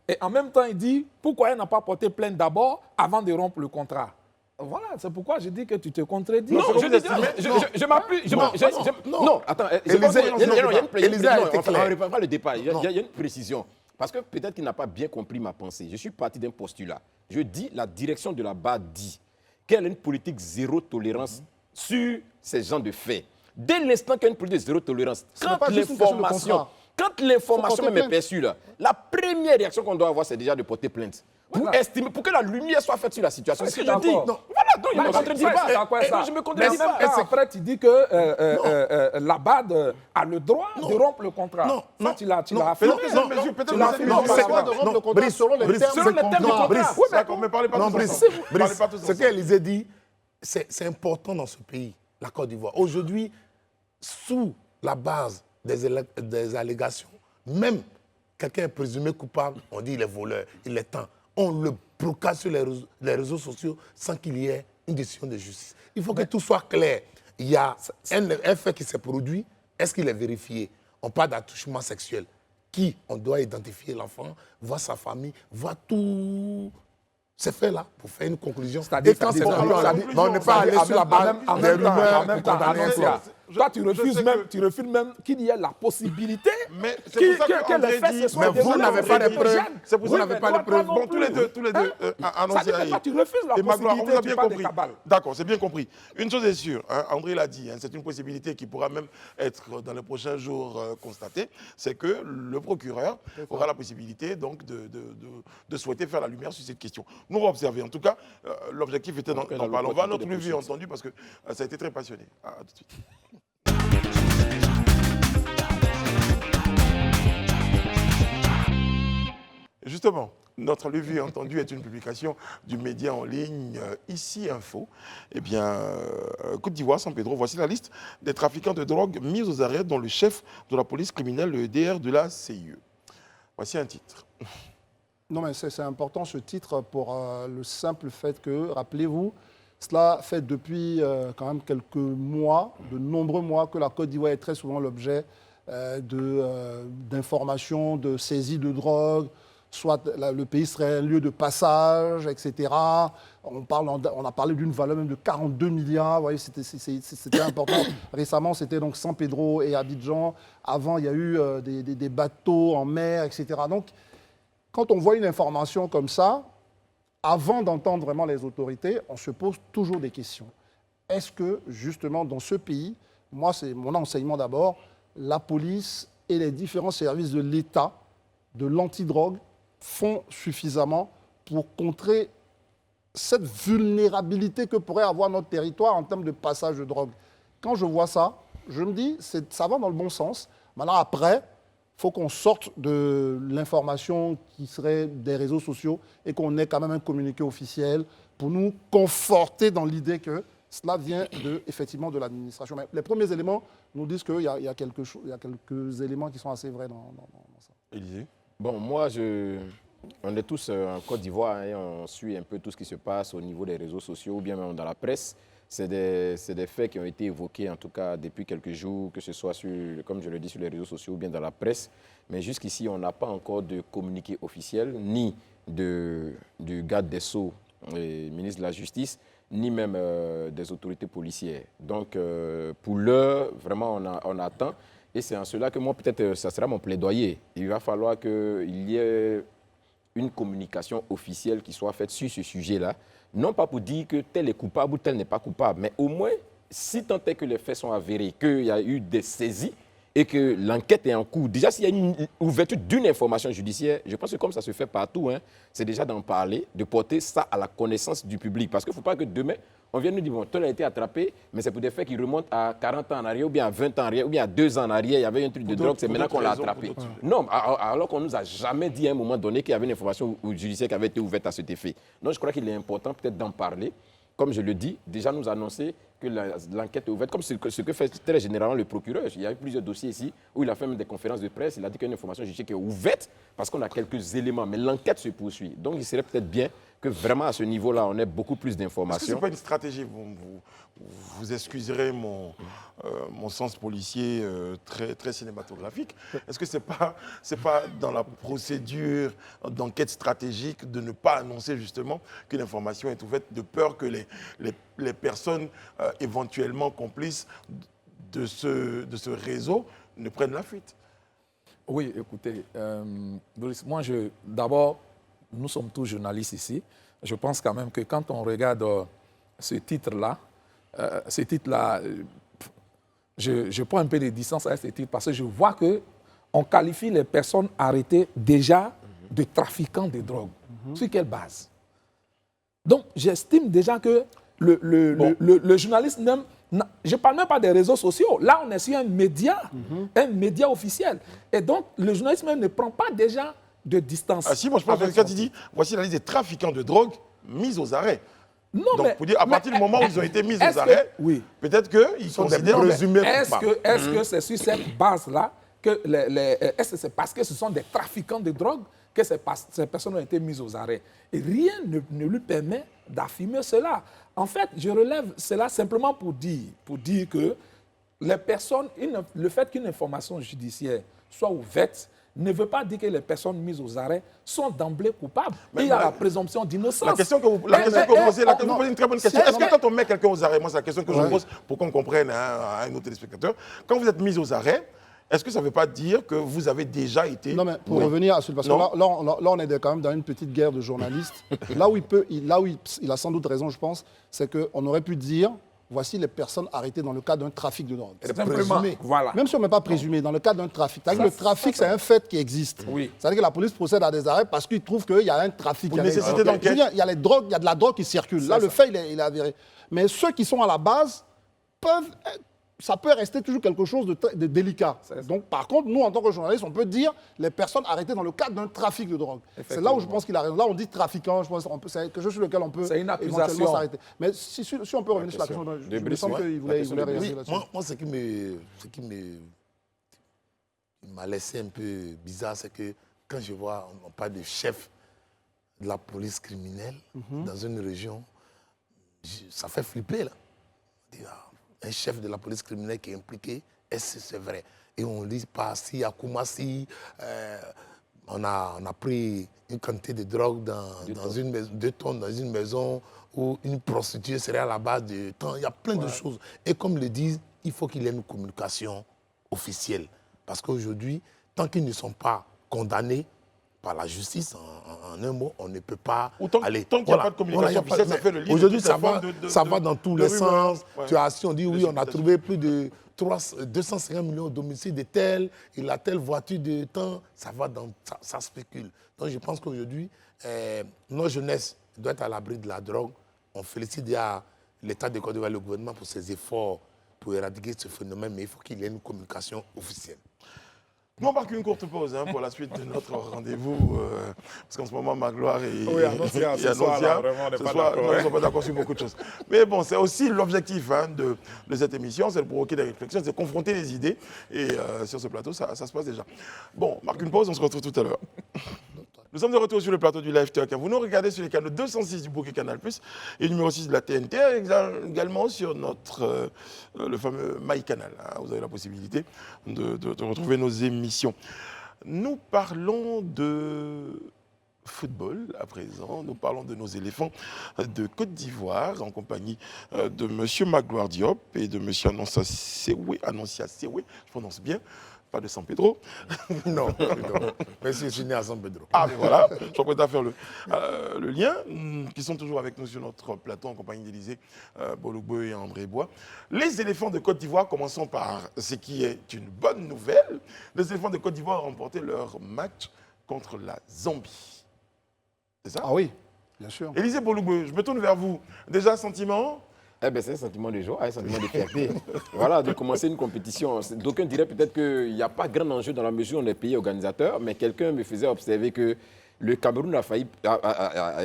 et en même temps, il dit pourquoi elle n'a pas porté plainte d'abord avant de rompre le contrat. Voilà, c'est pourquoi je dis que tu te contredis. Non, ce que je vous dis, estimez- je m'appuie. Non, attends, Élysée- il y a une Élysée a été on clair. reprendra le départ. Il y a une précision. Parce que peut-être qu'il n'a pas bien compris ma pensée. Je suis parti d'un postulat. Je dis, la direction de la BAD dit qu'elle a une politique zéro tolérance sur ces gens de faits. Dès l'instant qu'il y a une politique de zéro tolérance, Ce n'est pas juste une question de contrat. quand l'information Faut même porter est perçue, là, la première réaction qu'on doit avoir, c'est déjà de porter plainte. Pour que la lumière soit faite sur la situation. Je C'est ce suis que je dis. d'accord. Non, voilà. Donc, il ne me contredit Ça, pas. c'est à quoi ça? Non, je me contredis Mais pas. même après, tu dis que la BAD a le droit de rompre le contrat. Non, Ça, non, tu l'as non, affirmé. peut-être mais peut-être Tu l'as que affirmé. Non, c'est auparavant. quoi de rompre le contrat Brice, selon les Brice, termes selon les du termes du contrat? contrat. Oui, d'accord, mais parlez pas Non, tous Brice, ensemble. Parlez Brice, pas tous ce ensemble. qu'Élysée dit, c'est important dans ce pays, la Côte d'Ivoire. Aujourd'hui, sous la base des allégations, même quelqu'un est présumé coupable, on dit il est voleur, il est temps. On le brocasse sur les réseaux sociaux sans qu'il y ait une décision de justice. Il faut que tout soit clair. Il y a un fait qui s'est produit, est-ce qu'il est vérifié? On parle d'attouchement sexuel. Qui? On doit identifier l'enfant, voir sa famille, voir tout ces faits-là pour faire une conclusion. C'est-à-dire, Et quand c'est c'est-à-dire, conclu, la mais conclusion, on n'est pas allé c'est-à-dire, sur la base en des même temps, rumeurs en même temps, condamnées un Annoncia, soir. toi, tu je refuses sais même, que- tu refuses même qu'il y ait la possibilité Mais c'est pour ça que qu'André les faits dit- se soient Mais vous déroulés n'avez au pas les Sénégal. preuves. C'est pour Vous ça n'avez que- pas les preuves. Bon, tous les deux, Ça ne fait pas, tu refuses la et Magloire, on possibilité, vous a tu bien parles de compris. cabale. D'accord, c'est bien compris. Une chose est sûre, hein, André l'a dit, hein, c'est une possibilité qui pourra même être dans les prochains jours constatée, c'est que le procureur aura la possibilité donc de souhaiter faire la lumière sur cette question. Nous on va observer. En tout cas, l'objectif était d'en Donc, parler. On va à notre des revue poursuites. entendu parce que ça a été très passionné. À tout de suite. Justement, notre revue entendue est une publication du média en ligne Ici Info. Eh bien, Côte d'Ivoire, San Pedro, voici la liste des trafiquants de drogue mis aux arrêts, dont le chef de la police criminelle, le DR de la CIE. Voici un titre. Non, mais c'est important ce titre pour le simple fait que, rappelez-vous, cela fait depuis quand même quelques mois, de nombreux mois, que la Côte d'Ivoire est très souvent l'objet d'informations, de saisies de drogue, soit le pays serait un lieu de passage, etc. On a parlé d'une valeur même de 42 milliards, vous voyez, c'était important. Récemment, c'était donc San Pedro et Abidjan. Avant, il y a eu des bateaux en mer, etc. Donc, quand on voit une information comme ça, avant d'entendre vraiment les autorités, on se pose toujours des questions. Est-ce que, justement, dans ce pays, moi, c'est mon enseignement d'abord, la police et les différents services de l'État, de l'antidrogue, font suffisamment pour contrer cette vulnérabilité que pourrait avoir notre territoire en termes de passage de drogue. Quand je vois ça, je me dis, ça va dans le bon sens. Maintenant, après, il faut qu'on sorte de l'information qui serait des réseaux sociaux et qu'on ait quand même un communiqué officiel pour nous conforter dans l'idée que cela vient effectivement de l'administration. Mais les premiers éléments nous disent qu'il y a quelques éléments qui sont assez vrais dans ça. Élisée. Bon, moi, on est tous en Côte d'Ivoire et on suit un peu tout ce qui se passe au niveau des réseaux sociaux ou bien même dans la presse. C'est des faits qui ont été évoqués, en tout cas, depuis quelques jours, que ce soit, comme je le dis, sur les réseaux sociaux ou bien dans la presse. Mais jusqu'ici, on n'a pas encore de communiqué officiel, ni du garde des Sceaux, ministre de la Justice, ni même des autorités policières. Donc, pour l'heure, vraiment, on attend. Et c'est en cela que moi, peut-être, ça sera mon plaidoyer. Il va falloir qu'il y ait une communication officielle qui soit faite sur ce sujet-là. Non pas pour dire que tel est coupable ou tel n'est pas coupable, mais au moins, si tant est que les faits sont avérés, qu'il y a eu des saisies et que l'enquête est en cours, déjà s'il y a une ouverture d'une information judiciaire, je pense que comme ça se fait partout, hein, c'est déjà d'en parler, de porter ça à la connaissance du public. Parce qu'il ne faut pas que demain, on vienne nous dire, bon, tel a été attrapé, mais c'est pour des faits qui remontent à 40 ans en arrière, ou bien à 20 ans en arrière, ou bien à 2 ans en arrière, il y avait un truc de drogue, c'est maintenant qu'on l'a attrapé. Non, alors qu'on ne nous a jamais dit à un moment donné qu'il y avait une information judiciaire qui avait été ouverte à cet effet. Donc je crois qu'il est important peut-être d'en parler. Comme je le dis, déjà nous annoncer que l'enquête est ouverte, comme ce que fait très généralement le procureur. Il y a eu plusieurs dossiers ici où il a fait même des conférences de presse, il a dit qu'il y a une information judiciaire qui est ouverte parce qu'on a quelques éléments, mais l'enquête se poursuit. Donc il serait peut-être bien que vraiment à ce niveau-là, on ait beaucoup plus Est-ce que ce d'informations. n'est pas une stratégie vous excuserez mon sens policier très cinématographique. Est-ce que ce n'est pas dans la procédure d'enquête stratégique de ne pas annoncer justement que l'information est ouverte de peur que les personnes éventuellement complices de ce réseau ne prennent la fuite? Oui, écoutez, Doris, moi, d'abord, nous sommes tous journalistes ici. Je pense quand même que quand on regarde ce titre-là, je prends un peu de distance avec ce titre parce que je vois qu'on qualifie les personnes arrêtées déjà de trafiquants de drogue. Sur quelle base? Donc, j'estime déjà que le journaliste même, je ne parle même pas des réseaux sociaux. Là, on est sur un média officiel. Et donc, le journaliste même ne prend pas déjà de distance. Ah si, moi je pense que quand il dit, voici la liste des trafiquants de drogue mis aux arrêts. Non, Donc, mais, pour dire, à partir du moment où ils ont été mis aux est-ce arrêts, oui. peut-être qu'ils sont des présumés coupables. Est-ce que c'est sur cette base-là que est-ce que c'est parce que ce sont des trafiquants de drogue que ces personnes ont été mises aux arrêts? Et rien ne lui permet d'affirmer cela. En fait, je relève cela simplement pour dire que les personnes, le fait qu'une information judiciaire soit ouverte ne veut pas dire que les personnes mises aux arrêts sont d'emblée coupables. Il y a la présomption d'innocence. La question que vous posez, vous posez une très bonne question. Est-ce que quand on met quelqu'un aux arrêts, moi c'est la question que je pose pour qu'on comprenne à nos téléspectateurs, quand vous êtes mis aux arrêts, est-ce que ça ne veut pas dire que vous avez déjà été... Non, mais pour revenir à ce... Parce que là, on est quand même dans une petite guerre de journalistes. là où il a sans doute raison, je pense, c'est qu'on aurait pu dire, voici les personnes arrêtées dans le cadre d'un trafic de drogue. Simplement, présumé. voilà. Même si on ne met pas présumé, dans le cadre d'un trafic. Le trafic, c'est un fait qui existe. Oui. C'est-à-dire que la police procède à des arrêts parce qu'ils trouvent qu'il y a un trafic. Pour nécessité d'enquête. Il y a les drogues, il y a de la drogue qui circule. Là, le fait, il est avéré. Mais ceux qui sont à la base peuvent... Ça peut rester toujours quelque chose de délicat. Donc, par contre, nous, en tant que journalistes, on peut dire les personnes arrêtées dans le cadre d'un trafic de drogue. C'est là où je pense qu'il a raison. Là, on dit trafiquant, je pense que c'est quelque chose sur lequel on peut éventuellement s'arrêter. Mais si on peut revenir sur la question, il me semble qu'il voulait réagir là-dessus. Moi, ce qui m'a laissé un peu bizarre, c'est que quand je vois, on parle de chef de la police criminelle dans une région, ça fait flipper, là. Un chef de la police criminelle qui est impliqué, est-ce que c'est vrai? Et on lit pas si à Koumassi, on a pris une quantité de drogue dans une maison, 2 tonnes dans une maison où une prostituée serait à la base de temps. Il y a plein de choses. Et comme le disent, il faut qu'il y ait une communication officielle. Parce qu'aujourd'hui, tant qu'ils ne sont pas condamnés par la justice, en un mot, on ne peut pas aller. Tant qu'il n'y a pas de communication officielle, ça fait le livre. Aujourd'hui, ça va dans tous les sens. Ouais. Tu as si on dit, oui, on a trouvé plus de 250 millions d'homicides de tel, il a telle voiture de temps, ça va dans... Ça spécule. Donc, je pense qu'aujourd'hui, nos jeunesses doivent être à l'abri de la drogue. On félicite l'État de Côte d'Ivoire et le gouvernement pour ses efforts pour éradiquer ce phénomène, mais il faut qu'il y ait une communication officielle. Nous, on marque une courte pause pour la suite de notre rendez-vous. Parce qu'en ce moment, Magloire et Annoncia, ce soir, vraiment, ils ne sont pas d'accord sur beaucoup de choses. Mais bon, c'est aussi l'objectif de cette émission, c'est de provoquer des réflexions, c'est de confronter les idées. Et sur ce plateau, ça se passe déjà. Bon, on marque une pause, on se retrouve tout à l'heure. Nous sommes de retour sur le plateau du Live Talk. Vous nous regardez sur les canaux 206 du bouquet Canal+, et numéro 6 de la TNT, également sur notre, le fameux MyCanal. Vous avez la possibilité de retrouver nos émissions. Nous parlons de football à présent. Nous parlons de nos éléphants de Côte d'Ivoire en compagnie de M. Magloire Diop et de M. Annoncia Sewé, je prononce bien. Pas de San Pedro. Non. Merci, je suis né à San Pedro. Ah, mais voilà, je suis prêt à faire le lien, qui sont toujours avec nous sur notre plateau en compagnie d'Élysée Bolugbo et André Bois. Les éléphants de Côte d'Ivoire, commençons par ce qui est une bonne nouvelle. Les éléphants de Côte d'Ivoire ont remporté leur match contre la Zambie. C'est ça? Ah oui, bien sûr. Élysée Bolugbo, je me tourne vers vous. Déjà, sentiment? C'est un sentiment de joie, un sentiment de fierté. Voilà, de commencer une compétition. D'aucuns diraient peut-être qu'il n'y a pas grand enjeu dans la mesure où on est pays organisateur, mais quelqu'un me faisait observer que le Cameroun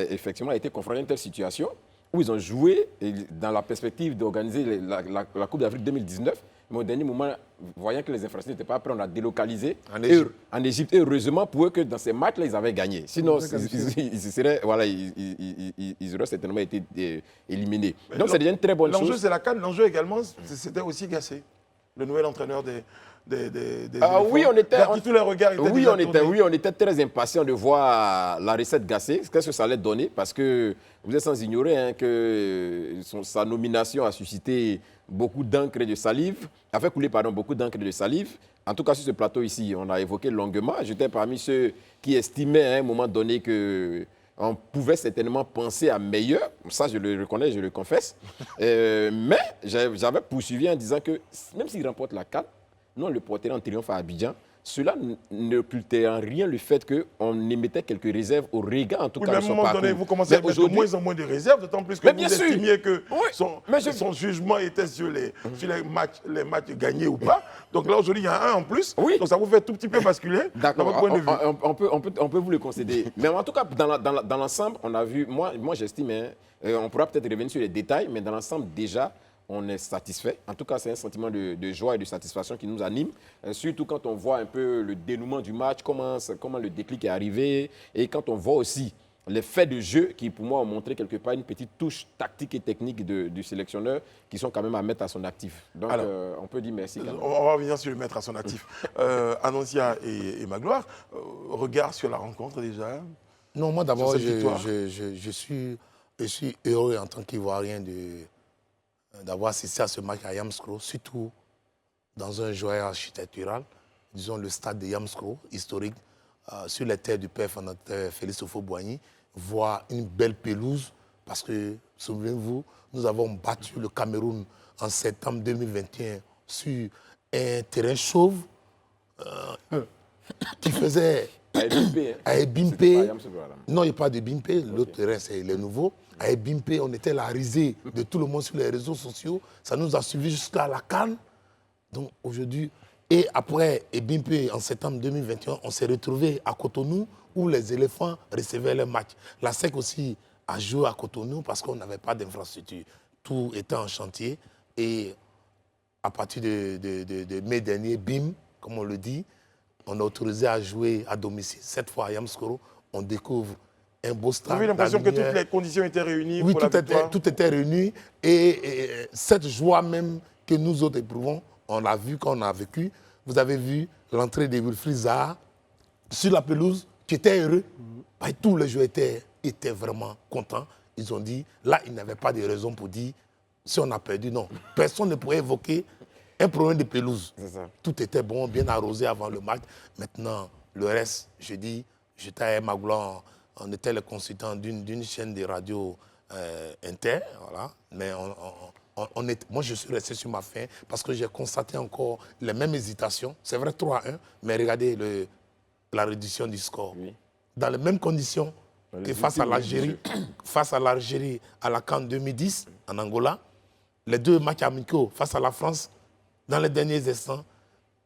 effectivement été confronté à une telle situation où ils ont joué dans la perspective d'organiser la Coupe d'Afrique 2019. Mais au dernier moment, voyant que les infrastructures n'étaient pas prêtes, on a délocalisé en Égypte. Et heureusement pour eux que dans ces matchs-là, ils avaient gagné. Sinon, ils auraient certainement été éliminés. Mais donc, c'est déjà une très bonne chose. L'enjeu, c'est la CAN. L'enjeu également, c'était aussi Gassé, le nouvel entraîneur des oui, on était très impatients de voir la recette Gassé. Qu'est-ce que ça allait donner? Parce que vous êtes sans ignorer que sa nomination a suscité beaucoup d'encre et de salive, a fait couler beaucoup d'encre et de salive. En tout cas, sur ce plateau ici, on a évoqué longuement. J'étais parmi ceux qui estimaient à un moment donné qu'on pouvait certainement penser à meilleur. Ça, je le reconnais, je le confesse. Mais j'avais poursuivi en disant que même s'il remporte la CAN, nous, on le porterait en triomphe à Abidjan cela n'occultait en rien le fait qu'on émettait quelques réserves au regard, en tout Oui, cas, mais à de un son moment parcours. donné, vous commencez à Mais mettre de aujourd'hui- moins en moins de réserves, d'autant plus que Mais vous bien sûr. estimiez que Oui, son, mais je- son jugement était sur les matchs gagnés ou pas. Donc là, aujourd'hui, il y a un en plus. Oui. Donc ça vous fait tout petit peu basculer dans D'accord, votre point de vue. on peut vous le concéder. Mais en tout cas, dans l'ensemble, on a vu, moi j'estime, hein, on pourra peut-être revenir sur les détails, mais dans l'ensemble, déjà, on est satisfait. En tout cas, c'est un sentiment de joie et de satisfaction qui nous anime, surtout quand on voit un peu le dénouement du match, comment le déclic est arrivé, et quand on voit aussi les faits de jeu qui, pour moi, ont montré quelque part une petite touche tactique et technique du sélectionneur qui sont quand même à mettre à son actif. Donc, Alors, on peut dire merci. Quand même. On va revenir sur le maître à son actif. Annoncia et Magloire, regard sur la rencontre déjà. Non, moi d'abord, Sur cette victoire. je suis heureux en tant qu'Ivoirien d'avoir assisté à ce match à Yamoussoukro, surtout dans un joyau architectural, disons le stade de Yamoussoukro, historique, sur les terres du père fondateur Félix Houphouët-Boigny, voir une belle pelouse, parce que, souvenez-vous, nous avons battu le Cameroun en septembre 2021 sur un terrain chauve qui faisait À Ebimpe, hein. à C'était Ebimpe. pas Yamoussoukro, là. Non, il n'y a pas de Bimpe. L'autre terrain, c'est le nouveau. À Ebimpe, on était la risée de tout le monde sur les réseaux sociaux. Ça nous a suivi jusqu'à la Cannes. Donc aujourd'hui, et après Ebimpe, en septembre 2021, on s'est retrouvé à Cotonou où les éléphants recevaient les matchs. La SEC aussi a joué à Cotonou parce qu'on n'avait pas d'infrastructure. Tout était en chantier. Et à partir de mai dernier, BIM, comme on le dit, on a autorisé à jouer à domicile. Cette fois à Yamoussoukro, on découvre un beau Vous stade. avez l'impression la que lumière. toutes les conditions étaient réunies Oui, pour la victoire. tout était réuni. Et cette joie même que nous autres éprouvons, on l'a vu quand on a vécu. Vous avez vu l'entrée de Wilfried Zaha sur la pelouse, qui était heureux. Bah, tous les joueurs étaient vraiment contents. Ils ont dit, là, ils n'avaient pas de raison pour dire, si on a perdu, non. Personne ne pouvait évoquer un problème de pelouse. C'est ça. Tout était bon, bien arrosé avant le match. Maintenant, le reste, je dis, j'étais à Magloire, on était les consultants d'une chaîne de radio inter, voilà. Mais moi, je suis resté sur ma faim parce que j'ai constaté encore les mêmes hésitations. C'est vrai, 3-1, mais regardez la réduction du score. Oui. Dans les mêmes conditions Dans que les face à ultimes l'Algérie, face à l'Algérie à la CAN 2010 en Angola, les deux matchs amicaux face à la France, dans les derniers instants,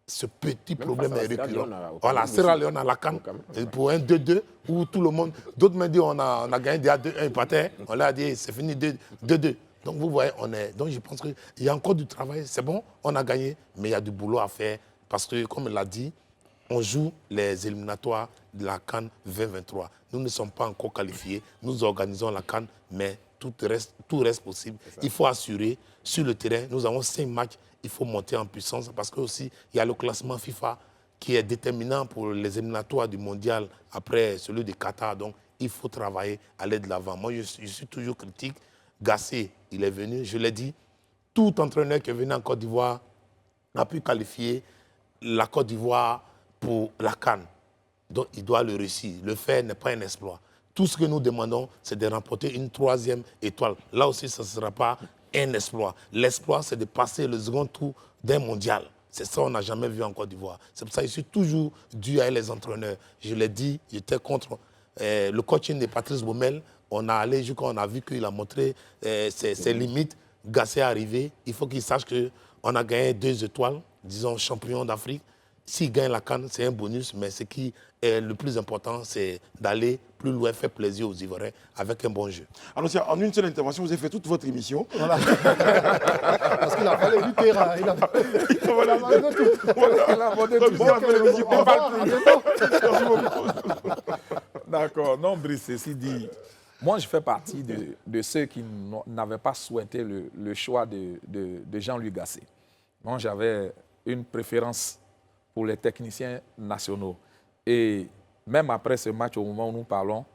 ce petit Même problème face à est la Sierra récurrent. Leone, au Voilà, Cameroun Sierra aussi. Leone à la CAN, Au Cameroun, et pour un 2-2, où tout le monde, d'autres m'ont dit on a gagné déjà 2-1, patin, on leur a dit c'est fini 2-2. Donc vous voyez, donc je pense qu'il y a encore du travail, c'est bon, on a gagné, mais il y a du boulot à faire, parce que comme il l'a dit, on joue les éliminatoires de la CAN 2023. Nous ne sommes pas encore qualifiés, nous organisons la CAN, mais tout reste possible. Il faut assurer sur le terrain, nous avons 5 matchs, il faut monter en puissance parce que aussi il y a le classement FIFA qui est déterminant pour les éliminatoires du mondial après celui de Qatar. Donc il faut travailler, aller de l'avant. Moi je suis toujours critique. Gassé, il est venu, je l'ai dit, tout entraîneur qui est venu en Côte d'Ivoire a pu qualifier la Côte d'Ivoire pour la CAN. Donc il doit le réussir. Le faire n'est pas un exploit. Tout ce que nous demandons, c'est de remporter une 3e étoile. Là aussi, ce ne sera pas un exploit. L'exploit, c'est de passer le second tour d'un mondial. C'est ça qu'on n'a jamais vu en Côte d'Ivoire. C'est pour ça que je suis toujours dû à les entraîneurs. Je l'ai dit, j'étais contre le coaching de Patrice Baumel. On a allé jusqu'à on a vu qu'il a montré ses limites. Gassé est arrivé. Il faut qu'il sache qu'on a gagné 2 étoiles, disons champion d'Afrique. S'il gagne la CAN, c'est un bonus, mais ce qui est le plus important, c'est d'aller plus loin, faire plaisir aux Ivoiriens avec un bon jeu. Alors, en une seule intervention, vous avez fait toute votre émission. Voilà. Parce qu'il a parlé du terrain. Il a parlé de tout. Voilà. Il a abordé tout. Bon, après, le musique, on parle À bientôt. D'accord. Non, Brice, ceci dit, moi, je fais partie de ceux qui n'avaient pas souhaité le choix de Jean-Louis Gasset. Moi, j'avais une préférence pour les techniciens nationaux. Et même après ce match, au moment où nous parlons,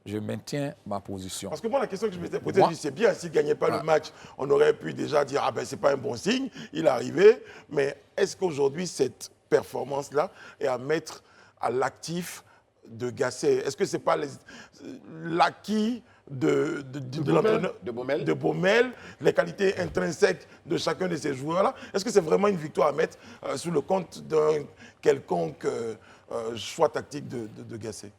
je maintiens ma position. Parce que moi, la question que je m'étais posée, Moi- c'est bien, s'il ne gagnait pas le match, on aurait pu déjà dire, ah ben, c'est pas un bon signe, il est arrivé. Mais est-ce qu'aujourd'hui, cette performance-là est à mettre à l'actif de Gasset? Est-ce que ce n'est pas l'acquis l'entraîneur Baumel. de Baumel, les qualités intrinsèques de chacun de ces joueurs-là. Est-ce que c'est vraiment une victoire à mettre sous le compte d'un quelconque choix tactique de Gasset?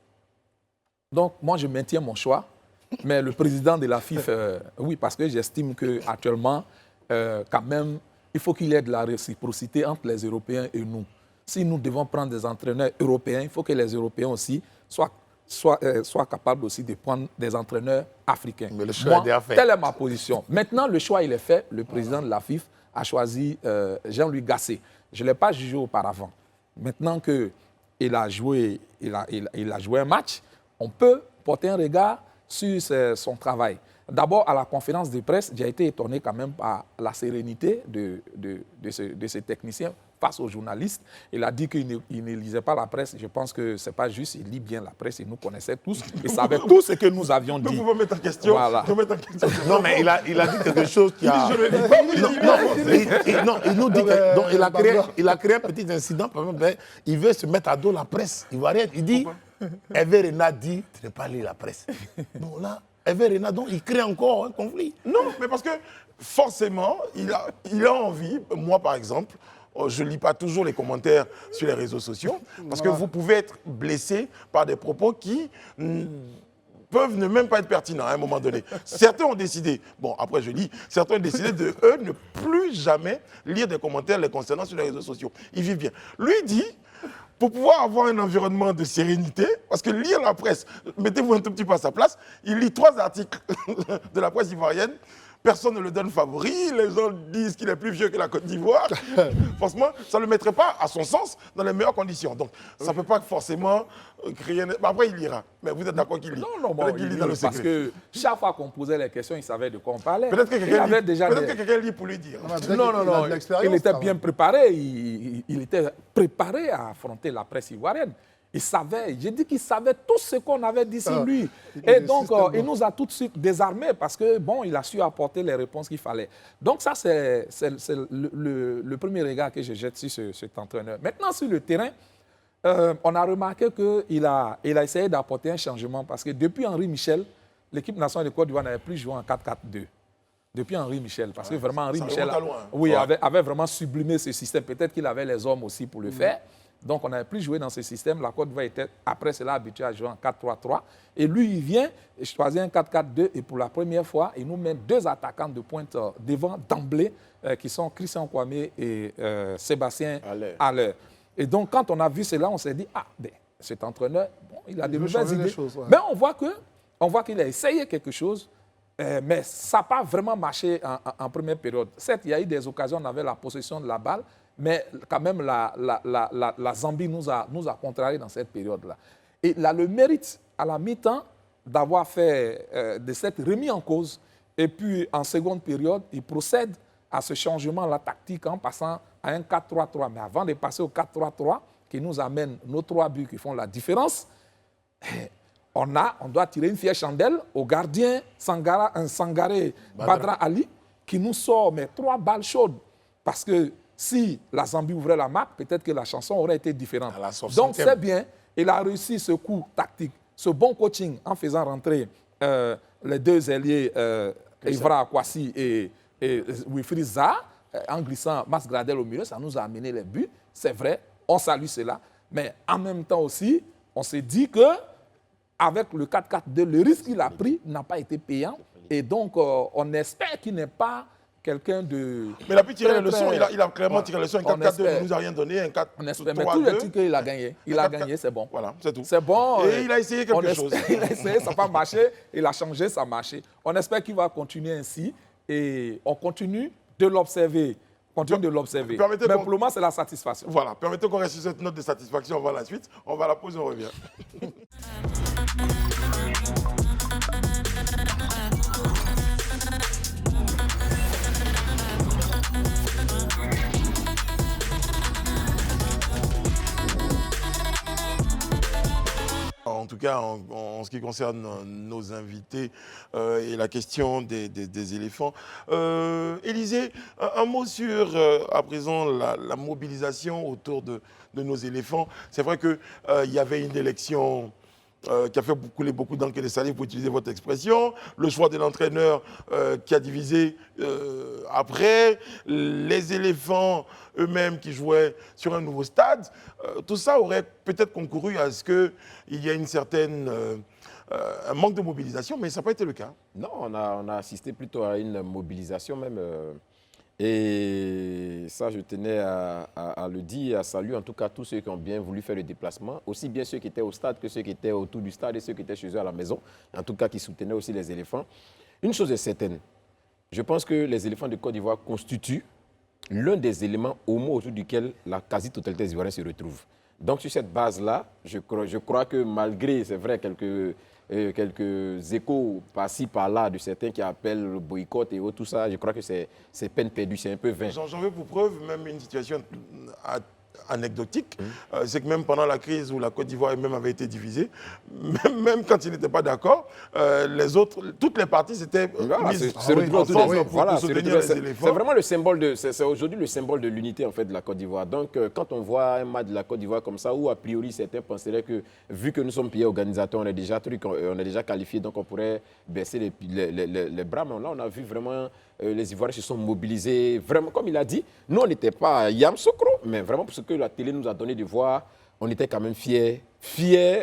Donc, moi, je maintiens mon choix. Mais le président de la FIF, oui, parce que j'estime qu'actuellement, quand même, il faut qu'il y ait de la réciprocité entre les Européens et nous. Si nous devons prendre des entraîneurs européens, il faut que les Européens aussi soient capables aussi de prendre des entraîneurs africains. Mais le choix est déjà fait. Telle est ma position. Maintenant, le choix, il est fait. Le président de la FIF a choisi Jean-Louis Gasset. Je ne l'ai pas jugé auparavant. Maintenant qu'il a joué un match, on peut porter un regard sur son travail. D'abord, à la conférence de presse, j'ai été étonné quand même par la sérénité de ce technicien face aux journalistes. Il a dit qu'il ne lisait pas la presse. Je pense que ce n'est pas juste. Il lit bien la presse. Il nous connaissait tous. Il savait tout ce que nous avions dit. Vous pouvez mettre en question. Voilà. Non, mais il a dit quelque chose qui a... Non, il nous dit que... Donc, il a créé un petit incident. Par exemple, il veut se mettre à dos la presse ivoirienne. Il dit, Hervé Renard dit, tu n'as pas lu la presse. Donc là, Hervé Renard, donc, il crée encore un conflit. Non, mais parce que forcément, il a envie, moi par exemple, je ne lis pas toujours les commentaires sur les réseaux sociaux, parce que vous pouvez être blessé par des propos qui peuvent ne même pas être pertinents à un moment donné. Certains ont décidé, bon après je lis, certains ont décidé de eux ne plus jamais lire des commentaires les concernant sur les réseaux sociaux. Ils vivent bien. Lui dit, pour pouvoir avoir un environnement de sérénité, parce que lire la presse, mettez-vous un tout petit peu à sa place, il lit 3 articles de la presse ivoirienne. Personne ne le donne favori, les gens disent qu'il est plus vieux que la Côte d'Ivoire. Franchement, ça ne le mettrait pas, à son sens, dans les meilleures conditions. Donc, ça ne peut pas forcément créer... Après, il lira. Mais vous êtes d'accord qu'il lit? Non, bon, il lit dans le parce que chaque fois qu'on posait les questions, il savait de quoi on parlait. Peut-être que quelqu'un lit pour lui dire. Non, il était bien préparé. Il était préparé à affronter la presse ivoirienne. Il savait, j'ai dit qu'il savait tout ce qu'on avait dit sur lui. Et donc, il nous a tout de suite désarmés parce que, bon, il a su apporter les réponses qu'il fallait. Donc, ça, c'est le premier regard que je jette sur cet entraîneur. Maintenant, sur le terrain, on a remarqué qu'il a essayé d'apporter un changement parce que depuis Henri Michel, l'équipe nationale de Côte d'Ivoire n'avait plus joué en 4-4-2. Depuis Henri Michel, parce que vraiment Henri Michel avait vraiment sublimé ce système. Peut-être qu'il avait les hommes aussi pour le faire. Donc, on n'avait plus joué dans ce système. La Côte d'Ivoire était, après cela, habituée à jouer en 4-3-3. Et lui, il vient, il choisit un 4-4-2. Et pour la première fois, il nous met 2 attaquants de pointe devant d'emblée, qui sont Christian Kwame et Sébastien Haller. Et donc, quand on a vu cela, on s'est dit, cet entraîneur, bon, il a de nouvelles idées. Mais on voit qu'il a essayé quelque chose. Mais ça n'a pas vraiment marché en première période. Certes, il y a eu des occasions, on avait la possession de la balle. Mais quand même, la Zambie nous a contrariés dans cette période-là. Et il a le mérite, à la mi-temps, d'avoir fait de cette remise en cause. Et puis, en seconde période, il procède à ce changement-là tactique en passant à un 4-3-3. Mais avant de passer au 4-3-3, qui nous amène nos 3 buts qui font la différence, on doit tirer une fière chandelle au gardien Sangaré Badra Ali, qui nous sort 3 balles chaudes. Parce que si la Zambie ouvrait la map, peut-être que la chanson aurait été différente. Donc c'est bien, il a réussi ce coup tactique, ce bon coaching en faisant rentrer les 2 ailiers, Evra Akwasi et Wilfried Zaha, en glissant Mas Gradel au milieu, ça nous a amené les buts. C'est vrai, on salue cela. Mais en même temps aussi, on s'est dit que avec le 4-4-2, le risque qu'il a pris n'a pas été payant. Et donc, on espère qu'il n'est pas quelqu'un de... Mais il a pu tirer les leçons, il a clairement tiré les leçons. Un 4-4-2 ne nous a rien donné, un 4-3-2. On espère, mais tous les tickets, il a gagné. Il a gagné, c'est bon. Voilà, c'est tout. C'est bon. Et il a essayé quelque chose. Il a essayé, ça n'a pas marché. Il a changé, ça a marché. On espère qu'il va continuer ainsi. Et on continue de l'observer. Mais pour le moment, c'est la satisfaction. Voilà, permettez qu'on reste sur cette note de satisfaction. On va à la suite. On va à la pause, on revient. En tout cas, en ce qui concerne nos invités et la question des éléphants. Élisée, un mot sur, à présent, la mobilisation autour de nos éléphants. C'est vrai qu'il y avait une élection qui a fait couler beaucoup d'encre et de salive, pour utiliser votre expression, le choix de l'entraîneur qui a divisé après, les éléphants eux-mêmes qui jouaient sur un nouveau stade, tout ça aurait peut-être concouru à ce qu'il y ait une certaine... un manque de mobilisation, mais ça n'a pas été le cas. Non, on a assisté plutôt à une mobilisation même. Et ça, je tenais à le dire, à saluer en tout cas tous ceux qui ont bien voulu faire le déplacement, aussi bien ceux qui étaient au stade que ceux qui étaient autour du stade et ceux qui étaient chez eux à la maison, en tout cas qui soutenaient aussi les éléphants. Une chose est certaine, je pense que les éléphants de Côte d'Ivoire constituent l'un des éléments homo autour duquel la quasi-totalité des Ivoiriens se retrouve. Donc sur cette base-là, je crois que malgré, c'est vrai, quelques échos par-ci, par-là de certains qui appellent le boycott et tout ça, je crois que c'est peine perdue, c'est un peu vain. J'en veux pour preuve même une situation anecdotique, c'est que même pendant la crise où la Côte d'Ivoire même avait été divisée, même quand ils n'étaient pas d'accord, les autres, toutes les parties s'étaient mises ensemble pour soutenir les éléphants. C'est vraiment le symbole c'est aujourd'hui le symbole de l'unité en fait de la Côte d'Ivoire. Donc quand on voit un match de la Côte d'Ivoire comme ça, où a priori certains penseraient que vu que nous sommes pays organisateurs, on est déjà qualifiés, donc on pourrait baisser les bras. Mais là on a vu vraiment les Ivoiriens se sont mobilisés, vraiment comme il a dit. Nous on n'était pas Yamsoukro, mais vraiment pour ce que la télé nous a donné de voir, on était quand même fiers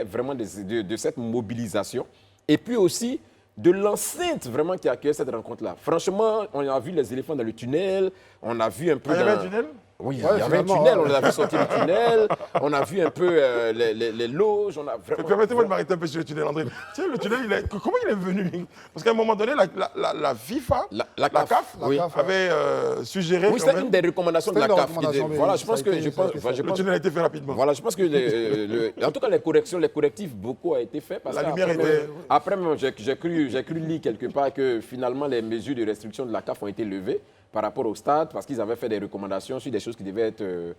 vraiment de cette mobilisation. Et puis aussi de l'enceinte vraiment qui a accueilli cette rencontre-là. Franchement, on a vu les éléphants dans le tunnel, on a vu un peu... Il y avait un tunnel ? Oui, il y avait un tunnel, on les a vu sortir du tunnel, on a vu un peu les loges, on a vraiment... Permettez-moi de m'arrêter un peu sur le tunnel, André. Tiens, le tunnel, comment il est venu? Parce qu'à un moment donné, la FIFA, la CAF, oui, avait suggéré... Oui, c'était une des recommandations de la CAF. Voilà, je pense que... Le tunnel a été fait rapidement. Voilà, je pense que... En tout cas, les correctifs, beaucoup a été fait. Parce la lumière était... Après, j'ai cru lire quelque part que finalement, les mesures de restriction de la CAF ont été levées par rapport au stade, parce qu'ils avaient fait des recommandations sur des choses qui devaient être...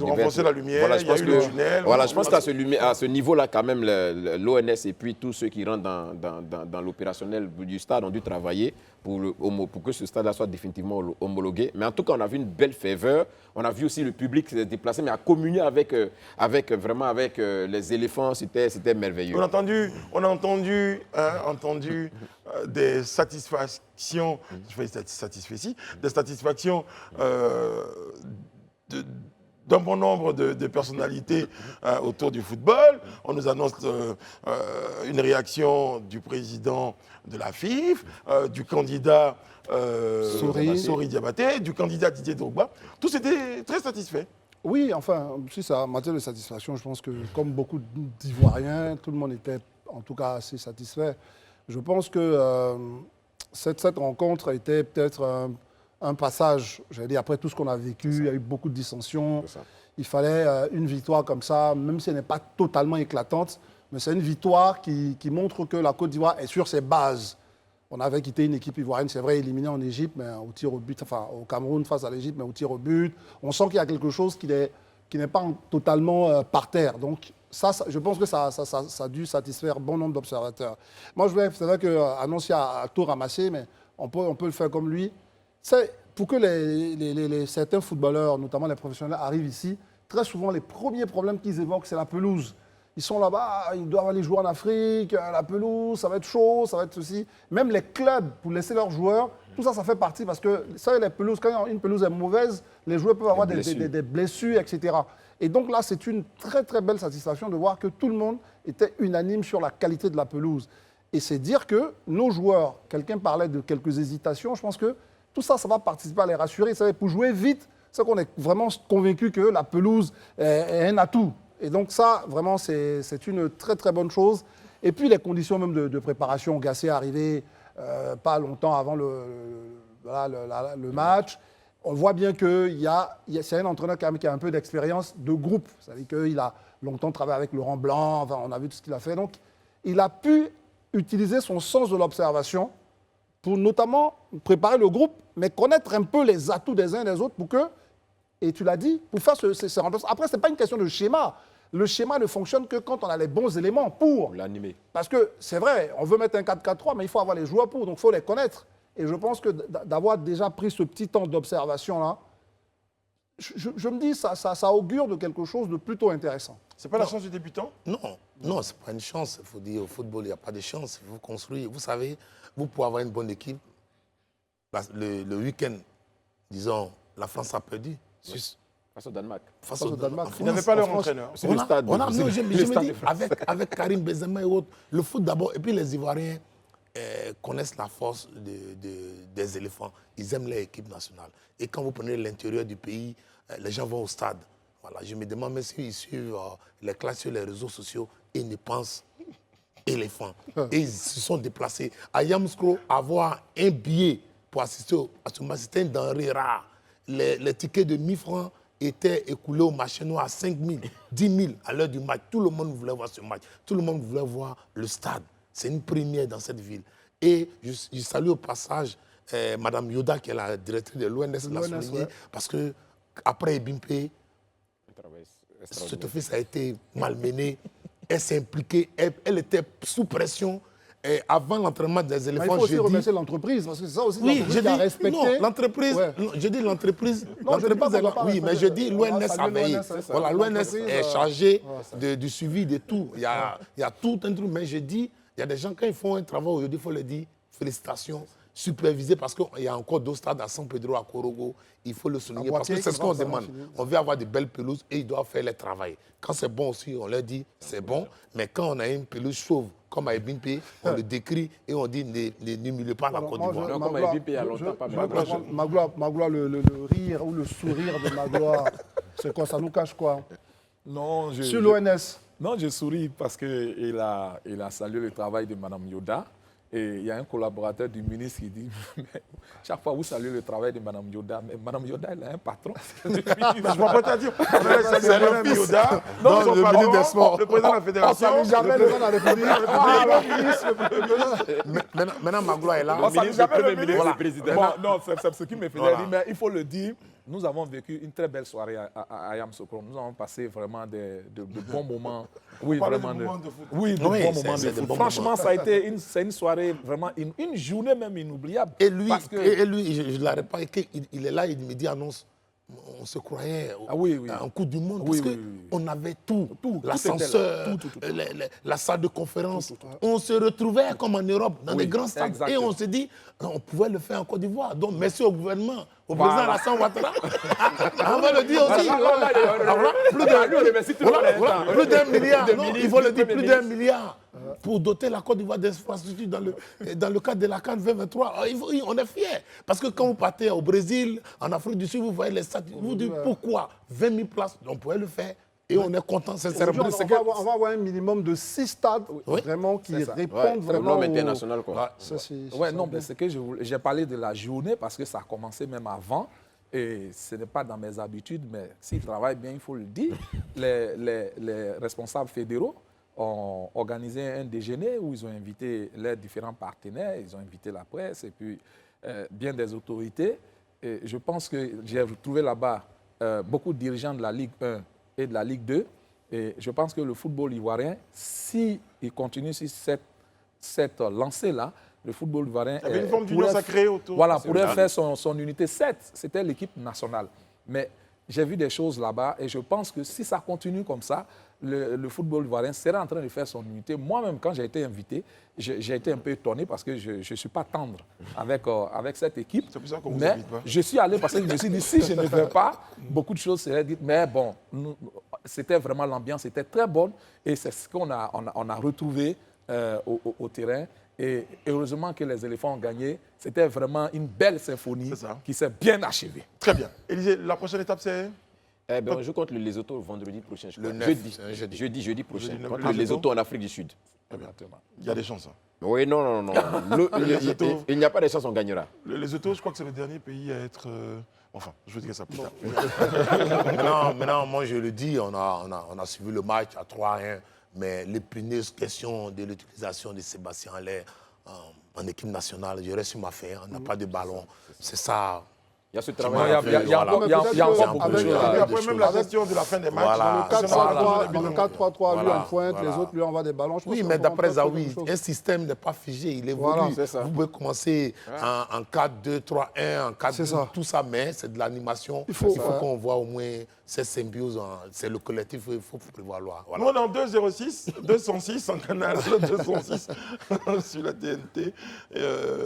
renforcer la lumière, voilà, il y a eu le tunnel... Voilà, je pense qu'à ce niveau-là, quand même, l'ONS et puis tous ceux qui rentrent dans l'opérationnel du stade ont dû travailler pour que ce stade-là soit définitivement homologué. Mais en tout cas, on a vu une belle ferveur. On a vu aussi le public se déplacer, mais à communier avec les éléphants, c'était merveilleux. On a entendu des satisfactions, je fais satisfaites, des satisfactions d'un bon nombre de personnalités autour du football. On nous annonce une réaction du président de la FIF, du candidat Sori Diabaté, du candidat Didier Drogba. Tous étaient très satisfaits. Oui, enfin, si ça, en matière de satisfaction, je pense que comme beaucoup d'Ivoiriens, tout le monde était en tout cas assez satisfait. Je pense que cette rencontre était peut-être un passage, j'allais dire, après tout ce qu'on a vécu, il y a eu beaucoup de dissensions. Il fallait une victoire comme ça, même si elle n'est pas totalement éclatante, mais c'est une victoire qui montre que la Côte d'Ivoire est sur ses bases. On avait quitté une équipe ivoirienne, c'est vrai, éliminée en Égypte, mais au tir au but, enfin au Cameroun face à l'Égypte, mais au tir au but. On sent qu'il y a quelque chose qui n'est pas totalement par terre. Donc ça, je pense que ça a dû satisfaire bon nombre d'observateurs. Moi, c'est vrai qu'Annoncié a tout ramassé, mais on peut le faire comme lui. Pour que certains footballeurs, notamment les professionnels, arrivent ici, très souvent, les premiers problèmes qu'ils évoquent, c'est la pelouse. Ils sont là-bas, ils doivent aller jouer en Afrique, la pelouse, ça va être chaud, ça va être ceci. Même les clubs, pour laisser leurs joueurs, tout ça, ça fait partie parce que ça, les pelouses, quand une pelouse est mauvaise, les joueurs peuvent avoir des blessures, etc. Et donc là, c'est une très, très belle satisfaction de voir que tout le monde était unanime sur la qualité de la pelouse. Et c'est dire que nos joueurs, quelqu'un parlait de quelques hésitations, je pense que tout ça, ça va participer à les rassurer. Pour jouer vite, c'est qu'on est vraiment convaincu que la pelouse est un atout. Et donc ça, vraiment, c'est une très, très bonne chose. Et puis les conditions même de préparation. Gassé est arrivé pas longtemps avant le match. On voit bien que c'est un entraîneur quand même qui a un peu d'expérience de groupe. Vous savez qu'il a longtemps travaillé avec Laurent Blanc. Enfin, on a vu tout ce qu'il a fait. Donc, il a pu utiliser son sens de l'observation pour notamment préparer le groupe, mais connaître un peu les atouts des uns et des autres pour que, et tu l'as dit, pour faire ce remplacement. Après, ce n'est pas une question de schéma. Le schéma ne fonctionne que quand on a les bons éléments pour l'animer. Parce que c'est vrai, on veut mettre un 4-4-3, mais il faut avoir les joueurs pour, donc il faut les connaître. Et je pense que d'avoir déjà pris ce petit temps d'observation-là, je me dis, ça augure de quelque chose de plutôt intéressant. C'est pas la chance du débutant? Non, non, ce n'est pas une chance. Il faut dire, au football, il n'y a pas de chance. Il faut construire. Vous savez, vous pouvez avoir une bonne équipe. Le week-end, disons, la France a perdu. Face au Danemark. Face au Danemark. Ils n'avaient pas leur entraîneur. C'est le stade. Je me dis, avec Karim Benzema et autres, le foot d'abord, et puis les Ivoiriens connaissent la force des éléphants. Ils aiment leur équipe nationale. Et quand vous prenez l'intérieur du pays, les gens vont au stade. Voilà, je me demande même s'ils suivent les classes sur les réseaux sociaux et ils ne pensent éléphant. Et ils se sont déplacés. À Yamoussoukro, avoir un billet pour assister à ce match, c'était une denrée rare. Les tickets de 1000 francs étaient écoulés au marché noir à 5 000, 10 000 à l'heure du match. Tout le monde voulait voir ce match. Tout le monde voulait voir le stade. C'est une première dans cette ville. Et je salue au passage Mme Yoda, qui est la directrice de l'ONS, l'a souligné, parce qu'après Ebimpe, cette fille a été malmenée. Elle s'est impliquée. Elle était sous pression. Et avant l'entraînement des éléphants, il faut aussi remercier l'entreprise, parce que c'est ça aussi l'entreprise qui a respecté. Non, l'entreprise, je dis l'entreprise. Oui, mais je dis l'ONS a veillé. Voilà, l'ONS est chargée du suivi de tout. Il y a tout un truc, mais je dis, il y a des gens, quand ils font un travail aujourd'hui, il faut leur dire félicitations, supervisé, parce qu'il y a encore d'autres stades à San Pedro, à Korogo. Il faut le souligner, parce que c'est ce qu'on demande. On veut avoir de belles pelouses et ils doivent faire le travail. Quand c'est bon aussi, on leur dit c'est bon, mais quand on a une pelouse chauve, comme à Ebimpe, on le décrit et on dit n'humiliez pas la Côte d'Ivoire. Non, comme à Ebimpe, il y a longtemps, pas Magloire, le rire ou le sourire de Magloire, c'est quoi? Ça nous cache quoi? Non, Sur l'ONS. Non, je souris parce qu'il a salué le travail de Mme Yoda. Et il y a un collaborateur du ministre qui dit chaque fois vous saluez le travail de Mme Yoda, mais Mme Yoda, elle a un patron. Je ne vois pas te dire. C'est Mme Yoda, non, le ministre des Sports. le président de la fédération. On ne salue jamais le président de la République. Maintenant, Magloire est là. On salue jamais le ministre. Voilà. Président. Bon, non, c'est ce qui me faisait dire, mais il faut le dire. Nous avons vécu une très belle soirée à Yamoussoukro. Nous avons passé vraiment de bons moments. Oui, vraiment. De foot. Oui, de Oui, bons c'est moments de des foot. bons Franchement, moments. ça a été une soirée, vraiment, une journée même inoubliable. Et lui, Parce que- je ne l'arrête pas, il est là, il me dit annonce. On se croyait en Coupe du Monde, parce qu'on avait tout, l'ascenseur, la salle de conférence. On se retrouvait comme en Europe, dans des grands stades. exactement. Et on s'est dit, on pouvait le faire en Côte d'Ivoire. Donc, merci au gouvernement, au président Alassane Ouattara. On va le dire aussi. Plus d'un milliard, non, il faut le dire, plus d'un milliard pour doter la Côte d'Ivoire d'infrastructures dans le cadre de la CAN 2023. On est fiers. Parce que quand vous partez au Brésil, en Afrique du Sud, vous voyez les stades, vous vous dites pourquoi 20 000 places, on pourrait le faire. Et on est content, sincèrement. On va avoir un minimum de 6 stades vraiment qui répondent vraiment au international, quoi. Ouais, non, mais c'est que j'ai parlé de la journée parce que ça a commencé même avant. Et ce n'est pas dans mes habitudes, mais s'ils travaillent bien, il faut le dire. Les responsables fédéraux ont organisé un déjeuner où ils ont invité leurs différents partenaires, ils ont invité la presse et puis bien des autorités. Et je pense que j'ai retrouvé là-bas beaucoup de dirigeants de la Ligue 1 et de la Ligue 2. Et je pense que le football ivoirien, s'il continue sur cette lancée-là, le football ivoirien Il y avait une forme d'union sacrée autour. Voilà, pourrait faire son unité 7. C'était l'équipe nationale. Mais j'ai vu des choses là-bas et je pense que si ça continue comme ça, le football ivoirien sera en train de faire son unité. Moi-même, quand j'ai été invité, j'ai été un peu étonné parce que je ne suis pas tendre avec cette équipe. C'est pour ça qu'on vous Mais invite pas. je suis allé parce que je me suis dit, si je ne vais pas, beaucoup de choses seraient dites. Mais bon, c'était vraiment l'ambiance, était très bonne et c'est ce qu'on a retrouvé au terrain. Et heureusement que les éléphants ont gagné. C'était vraiment une belle symphonie qui s'est bien achevée. Très bien. Élisée, la prochaine étape, c'est On joue contre le Lesotho vendredi prochain. Le 9, jeudi prochain. Jeudi 9. Contre le Lesotho en Afrique du Sud. Il y a des chances. Hein. Oui, non. Il n'y a pas de chance, on gagnera. Les autos, je crois que c'est le dernier pays à être... Enfin, je vous dirai ça plus tard. Maintenant, moi je le dis, on a suivi le match à 3-1, mais l'épineuse question de l'utilisation de Sébastien Haller en équipe nationale, je reste sur ma fin, on n'a pas de ballon. C'est ça Il y a ce Non, travail. il y a encore beaucoup de avec- choses. avec- Et après, même la gestion de la fin des matchs. Voilà. Dans le 4-3-3, dans le 4-3-3, lui Voilà. en pointe, les Voilà. autres lui envoient des ballons. Je pense Oui, qu'on mais peut d'après faire Zawi, quelque chose. un système n'est pas figé, il évolue. Voilà, c'est ça. Vous pouvez commencer en 4-2-3-1, en 4 C'est ça. tout ça, mais c'est de l'animation. Il faut, qu'on voit au moins cette symbiose, c'est le collectif, il faut prévoir. Voilà. Nous, on est en 206, 206 en canal 206 sur la TNT.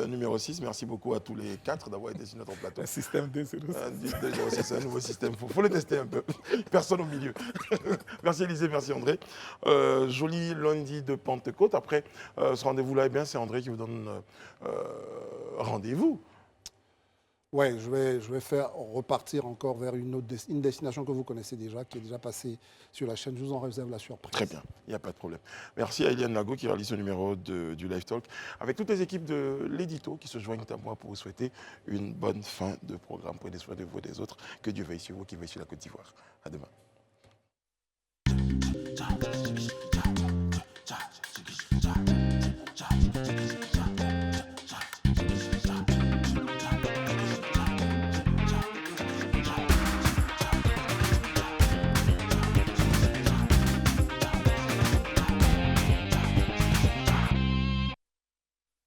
Numéro 6, merci beaucoup à tous les 4 d'avoir été sur notre plateau. Un système 206. 206, c'est un nouveau système, il faut le tester un peu. Personne au milieu. Merci Élisée, merci André. Joli lundi de Pentecôte. Après ce rendez-vous-là, eh bien, c'est André qui vous donne rendez-vous. Ouais, je vais faire repartir encore vers une destination que vous connaissez déjà, qui est déjà passée sur la chaîne. Je vous en réserve la surprise. Très bien, il n'y a pas de problème. Merci à Eliane Lago qui réalise ce numéro du Live Talk, avec toutes les équipes de l'édito qui se joignent à moi pour vous souhaiter une bonne fin de programme. Prenez soin de vous et des autres. Que Dieu veille sur vous, qui veille sur la Côte d'Ivoire. À demain.